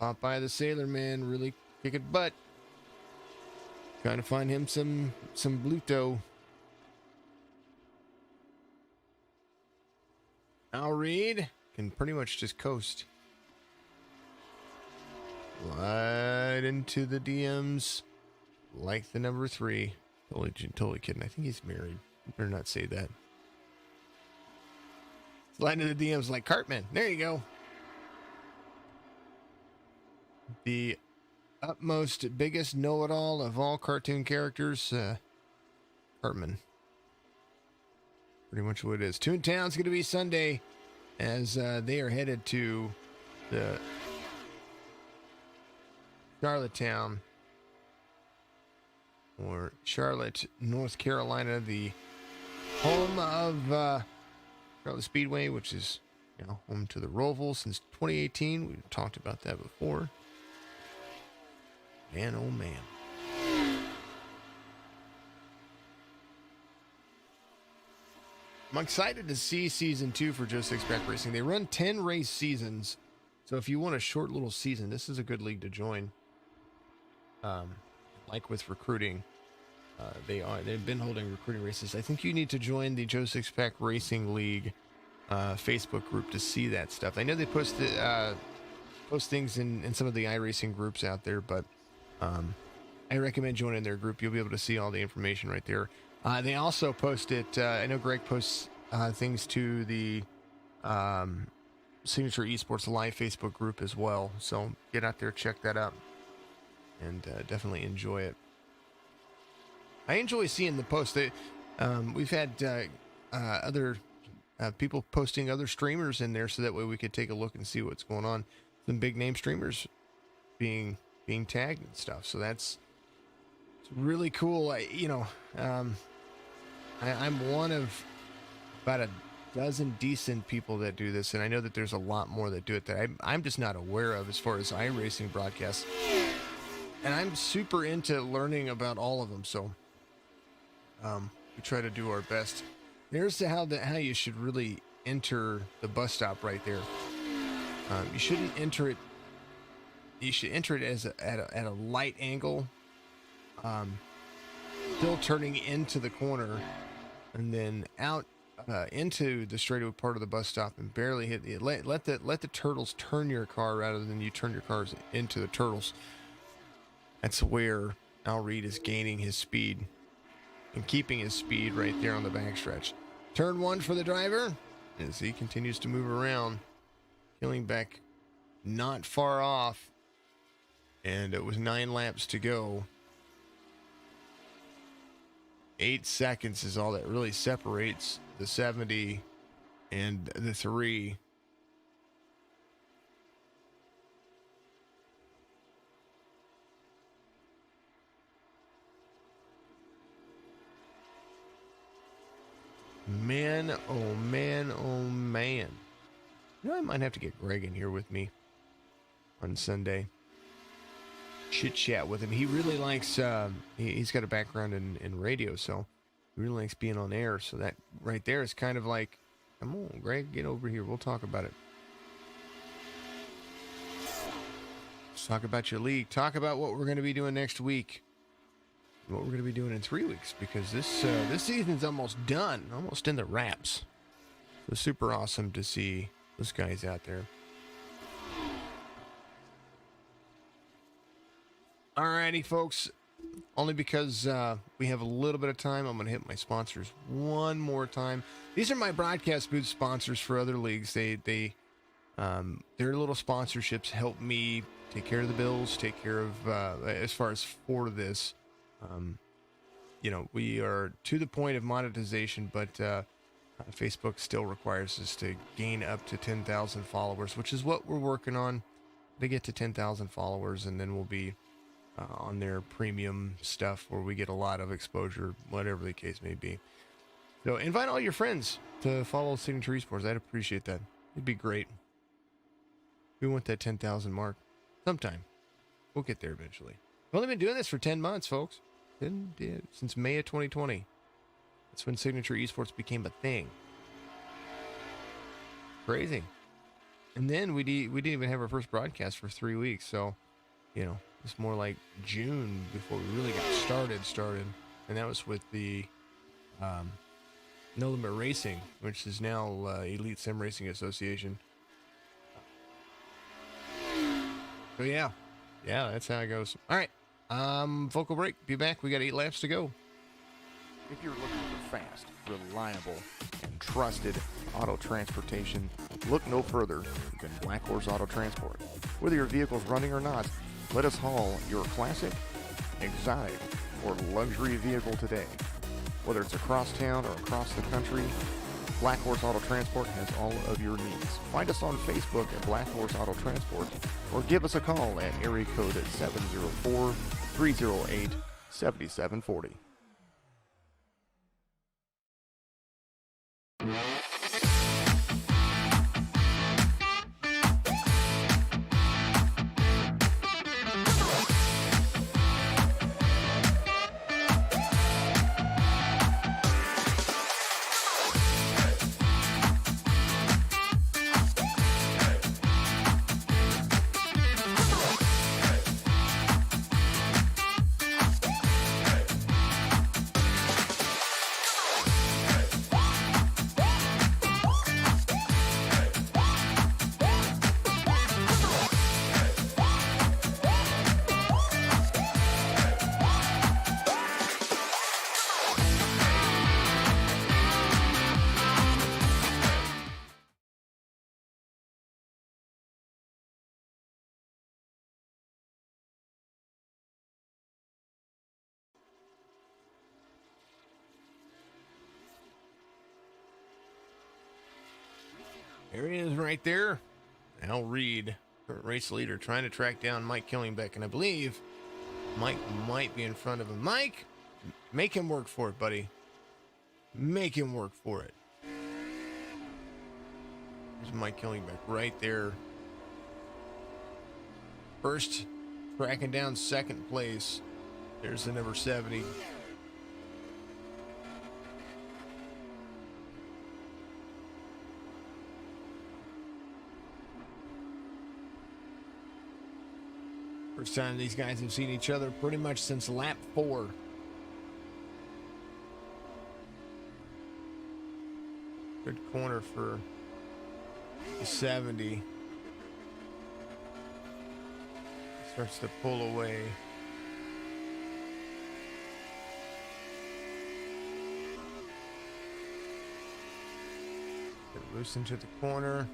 Popeye the Sailor Man really kicking butt. Trying to find him some Bluto. Al Reed can pretty much just coast. Right into the DMs like the number 3. Totally kidding. I think he's married. You better not say that. Slide into the DMs like Cartman. There you go. The utmost, biggest know-it-all of all cartoon characters, Cartman. Pretty much what it is. TOON-TOWN's going to be Sunday as they are headed to the Charlottetown or Charlotte, North Carolina, the home of Charlotte Speedway, which is home to the Roval since 2018. We've talked about that before. Man, oh man. I'm excited to see season 2 for Joe Sixpack Racing. They run 10 race seasons. So if you want a short little season, this is a good league to join. Like with recruiting, they've been holding recruiting races. I think you need to join the Joe Sixpack Racing League Facebook group to see that stuff. I know they post things in some of the iRacing groups out there, but I recommend joining their group. You'll be able to see all the information right there. They also post it. I know Greg posts things to the Signature Esports Live Facebook group as well. So get out there, check that out, and definitely enjoy it. I enjoy seeing the posts. We've had other people posting other streamers in there, so that way we could take a look and see what's going on. Some big name streamers being tagged and stuff. So it's really cool. I'm one of about a dozen decent people that do this, and I know that there's a lot more that do it that I'm just not aware of as far as iRacing broadcasts. And I'm super into learning about all of them, so we try to do our best. There's how you should really enter the bus stop right there. You shouldn't enter it. You should enter it as at a light angle, still turning into the corner, and then out into the straightaway part of the bus stop, and barely hit the let the turtles turn your car rather than you turn your cars into the turtles. That's where Al Reed is gaining his speed and keeping his speed right there on the backstretch. Turn 1 for the driver as he continues to move around. Killingbeck not far off, and it was 9 laps to go. 8 seconds is all that really separates the 70 and the 3. Man, oh man, oh man. I might have to get Greg in here with me on Sunday. Chit chat with him. He really likes, he's got a background in radio, so he really likes being on air. So that right there is kind of like, come on, Greg, get over here. We'll talk about it. Let's talk about your league. Talk about what we're going to be doing next week. What we're going to be doing in 3 weeks, because this season's almost done, almost in the wraps. So super awesome to see those guys out there. Alrighty, folks. Only because we have a little bit of time, I'm going to hit my sponsors one more time. These are my broadcast booth sponsors for other leagues. Their little sponsorships help me take care of the bills, take care of as far as for this. We are to the point of monetization, but Facebook still requires us to gain up to 10,000 followers, which is what we're working on. To get to 10,000 followers, and then we'll be on their premium stuff where we get a lot of exposure, whatever the case may be. So invite all your friends to follow Signature Esports. I'd appreciate that. It'd be great. We want that 10,000 mark sometime. We'll get there eventually. We've only been doing this for 10 months, folks. Since May of 2020. That's when Signature Esports became a thing. Crazy. And then we didn't even have our first broadcast for 3 weeks, so it's more like June before we really got started, and that was with the No Limit Racing, which is now Elite Sim Racing Association. So yeah, that's how it goes. All right. Vocal break. Be back. We got 8 laps to go. If you're looking for fast, reliable, and trusted auto transportation, look no further than Black Horse Auto Transport. Whether your vehicle's running or not, let us haul your classic, exotic, or luxury vehicle today. Whether it's across town or across the country, Black Horse Auto Transport has all of your needs. Find us on Facebook at Black Horse Auto Transport, or give us a call at area code 704-308-7740. There he is right there. Al Reed, current race leader, trying to track down Mike Killingbeck. And I believe Mike might be in front of him. Mike, make him work for it, buddy. Make him work for it. There's Mike Killingbeck right there. First, tracking down second place. There's the number 70. First time these guys have seen each other pretty much since lap 4. Good corner for the 70. Starts to pull away. Get loose into the corner.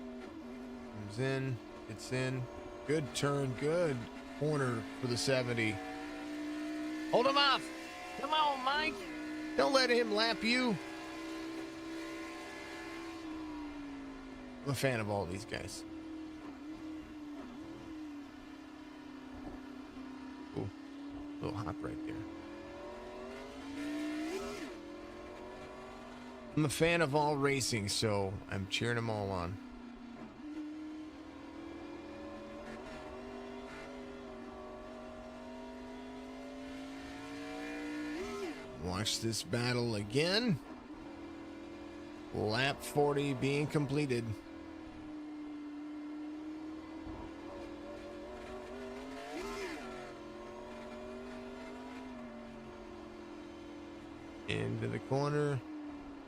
Comes in. Gets in. Good turn. Good corner for the 70. Hold him off. Come on, Mike. Don't let him lap you. I'm a fan of all these guys. Ooh, a little hop right there. I'm a fan of all racing, so I'm cheering them all on. Watch this battle again. Lap 40 being completed. Into the corner.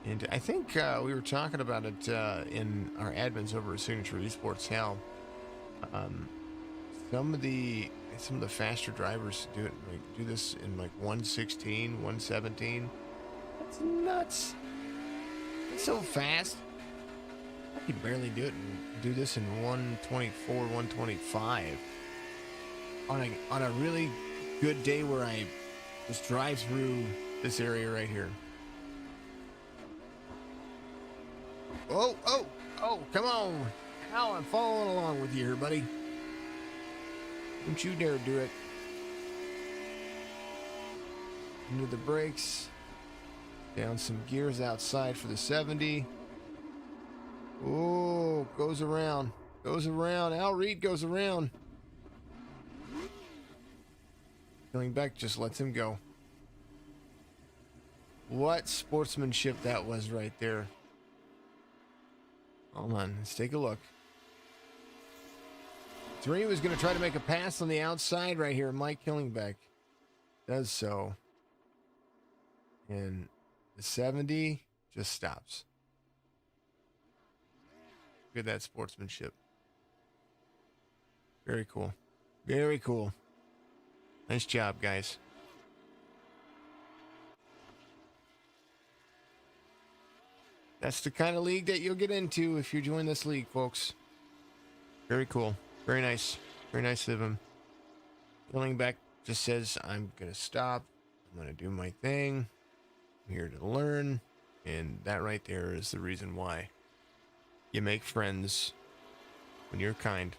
And I think we were talking about it in our admins over at Signature Esports, how some of the faster drivers do this in like 116, 117. That's nuts. It's so fast. I can barely do this in 124, 125. On a really good day where I just drive through this area right here. Oh, come on. Al, I'm following along with you here, buddy. Don't you dare do it. Into the brakes. Down some gears outside for the 70. Oh, goes around. Goes around. Al Reed goes around. Killingbeck just lets him go. What sportsmanship that was right there. Hold on, let's take a look. 3 was going to try to make a pass on the outside right here. Mike Killingbeck does so. And the 70 just stops. Look at that sportsmanship. Very cool. Very cool. Nice job, guys. That's the kind of league that you'll get into if you join this league, folks. Very cool. Very nice. Very nice of him. Killingbeck just says, I'm going to stop. I'm going to do my thing. I'm here to learn. And that right there is the reason why you make friends when you're kind.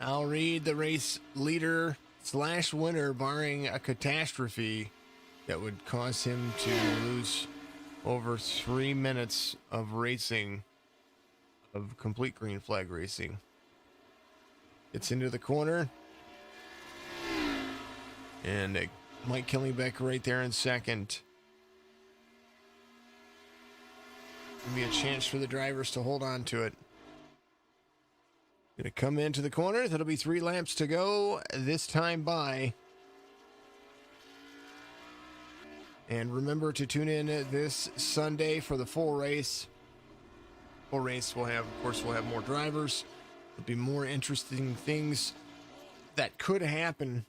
Al Reed, the race leader / winner, barring a catastrophe that would cause him to lose over 3 minutes of racing, of complete green flag racing. Gets into the corner. And Mike Killingbeck right there in second. Give me a chance for the drivers to hold on to it. Gonna come into the corner. That'll be 3 laps to go this time by. And remember to tune in this Sunday for the full race. Full race we'll have more drivers. There'll be more interesting things that could happen,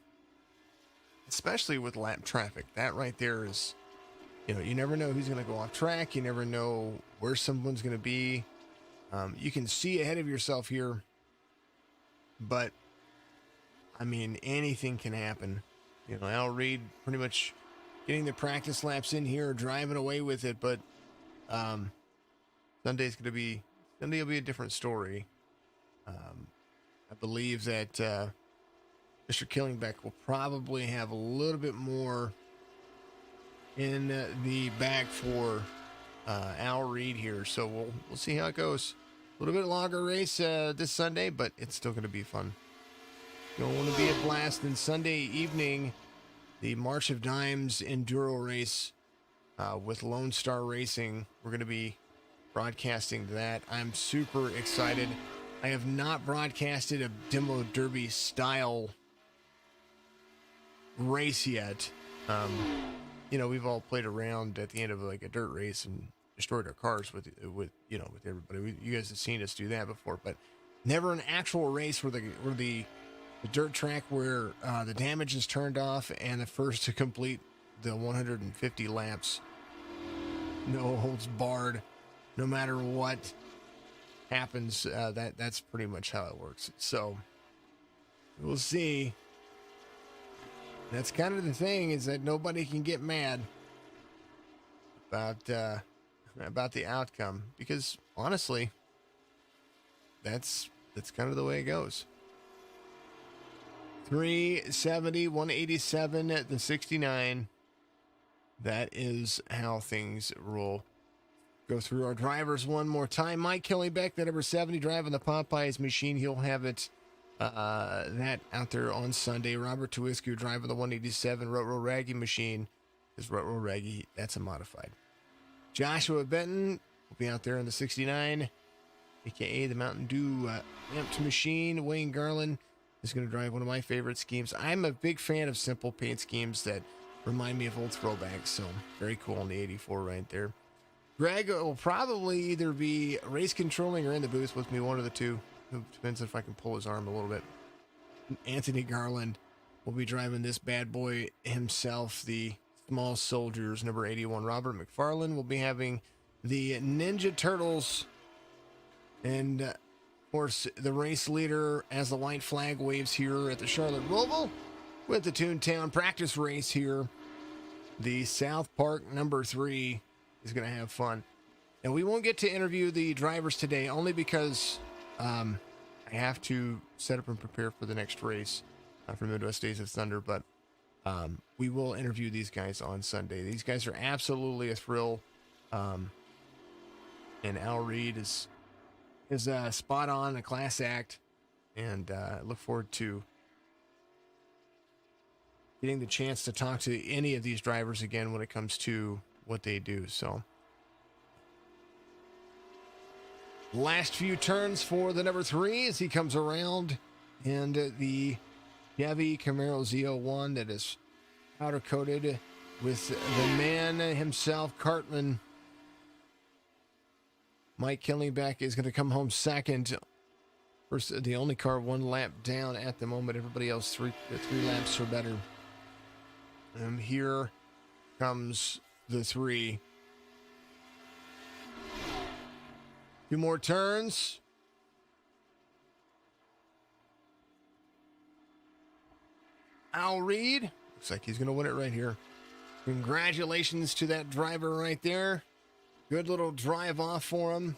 especially with lap traffic. That right there is, you never know who's going to go off track. You never know where someone's going to be. You can see ahead of yourself here, but I mean, anything can happen. Al Reed pretty much getting the practice laps in here, driving away with it, but Sunday's going to be Sunday will be a different story. I believe that Mr. Killingbeck will probably have a little bit more in the bag for Al Reed here, so we'll see how it goes. A little bit longer race this Sunday, but it's still going to be fun. Going to be a blast. And Sunday evening, the March of Dimes Enduro race with Lone Star Racing. We're going to be broadcasting that. I'm super excited. I have not broadcasted a demo derby style race yet. We've all played around at the end of like a dirt race and destroyed our cars with everybody. You guys have seen us do that before, but never an actual race where the dirt track where the damage is turned off and the first to complete the 150 laps, no holds barred, no matter what happens. That's pretty much how it works. So we'll see. That's kind of the thing, is that nobody can get mad about the outcome, because honestly, that's kind of the way it goes. 370, 187 at the 69. That is how things roll. Go through our drivers one more time. Mike Killingbeck, the number 70, driving the Popeyes machine. He'll have it that out there on Sunday. Robert Tuiscu driving the 187 Rutro Raggy machine. Is Rutro Raggy, that's a modified. Joshua Benton will be out there in the 69, aka the Mountain Dew amped machine. Wayne Garland is going to drive one of my favorite schemes. I'm a big fan of simple paint schemes that remind me of old throwbacks, so very cool on the 84 right there. Greg will probably either be race controlling or in the booth with me, one of the two. It depends if I can pull his arm a little bit. Anthony Garland will be driving this bad boy himself, the Small Soldiers, number 81. Robert McFarland will be having the Ninja Turtles. And, of course, the race leader as the white flag waves here at the Charlotte Roval with the TOON-TOWN practice race here. The South Park number 3 is going to have fun. And we won't get to interview the drivers today, only because I have to set up and prepare for the next race for Midwest Days of Thunder. But we will interview these guys on Sunday. These guys are absolutely a thrill. And Al Reed is spot on, a class act. And I look forward to getting the chance to talk to any of these drivers again when it comes to what they do. So last few turns for the number 3 as he comes around, and the Chevy Camaro Z01 that is powder coated with the man himself, Cartman. Mike Killingbeck is going to come home second. First, the only car 1 lap down at the moment. Everybody else three laps or better. And here comes the 3. 2 more turns. Al Reed. Looks like he's going to win it right here. Congratulations to that driver right there. Good little drive off for him.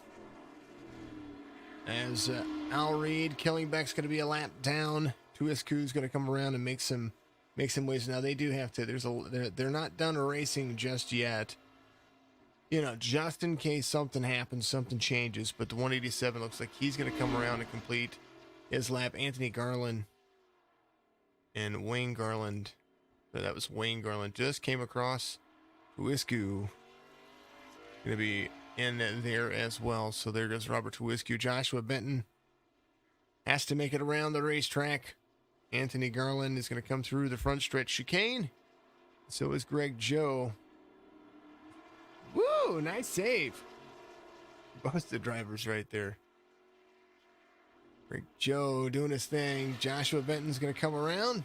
As Al Reed, Killingbeck's going to be a lap down. Tuiscu's going to come around and make some waves. Now they do have to. They're not done racing just yet. Just in case something happens, something changes. But the 187 looks like he's going to come around and complete his lap. Anthony Garland and Wayne Garland. That was Wayne Garland. Just came across. Tuiscu going to be in there as well. So there goes Robert Tuiscu. Joshua Benton has to make it around the racetrack. Anthony Garland is going to come through the front stretch chicane. So is Greg Joe. Woo, nice save. Both the drivers right there. Greg Joe doing his thing. Joshua Benton's going to come around.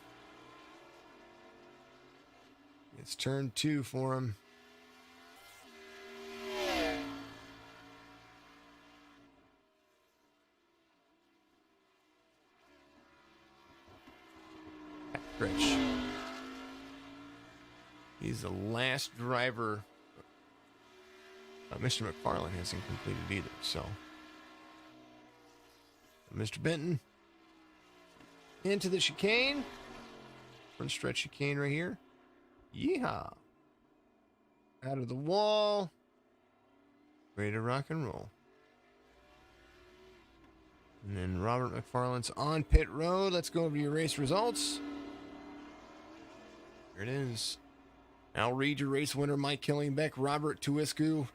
It's turn 2 for him. Rich. He's the last driver. Mr. McFarland hasn't completed either, so Mr. Benton. Into the chicane. Front stretch chicane right here. Yeehaw. Out of the wall. Ready to rock and roll. And then Robert McFarland's on pit road. Let's go over your race results. There it is. I'll read your race winner: Mike Killingbeck, Robert Tuiscu,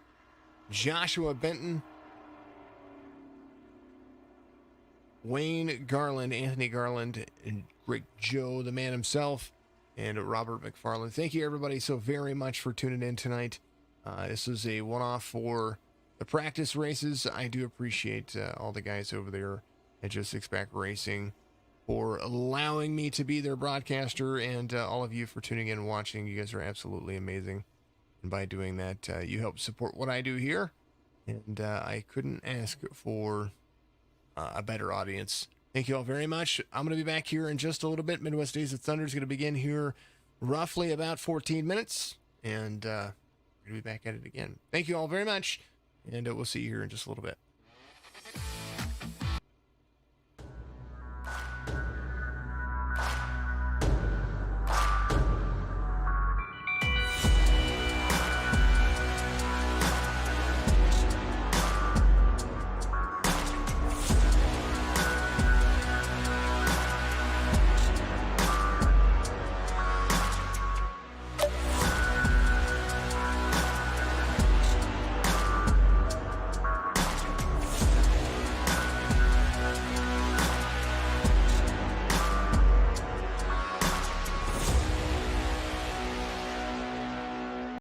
Joshua Benton, Wayne Garland, Anthony Garland, and Rick Joe, the man himself, and Robert McFarland. Thank you, everybody, so very much for tuning in tonight. This is a one-off for the practice races. I do appreciate all the guys over there at Just Six Pack Racing for allowing me to be their broadcaster, and all of you for tuning in and watching. You guys are absolutely amazing. And by doing that, you help support what I do here. And I couldn't ask for a better audience. Thank you all very much. I'm going to be back here in just a little bit. Midwest Days of Thunder is going to begin here roughly about 14 minutes. And we're going to be back at it again. Thank you all very much. And we'll see you here in just a little bit.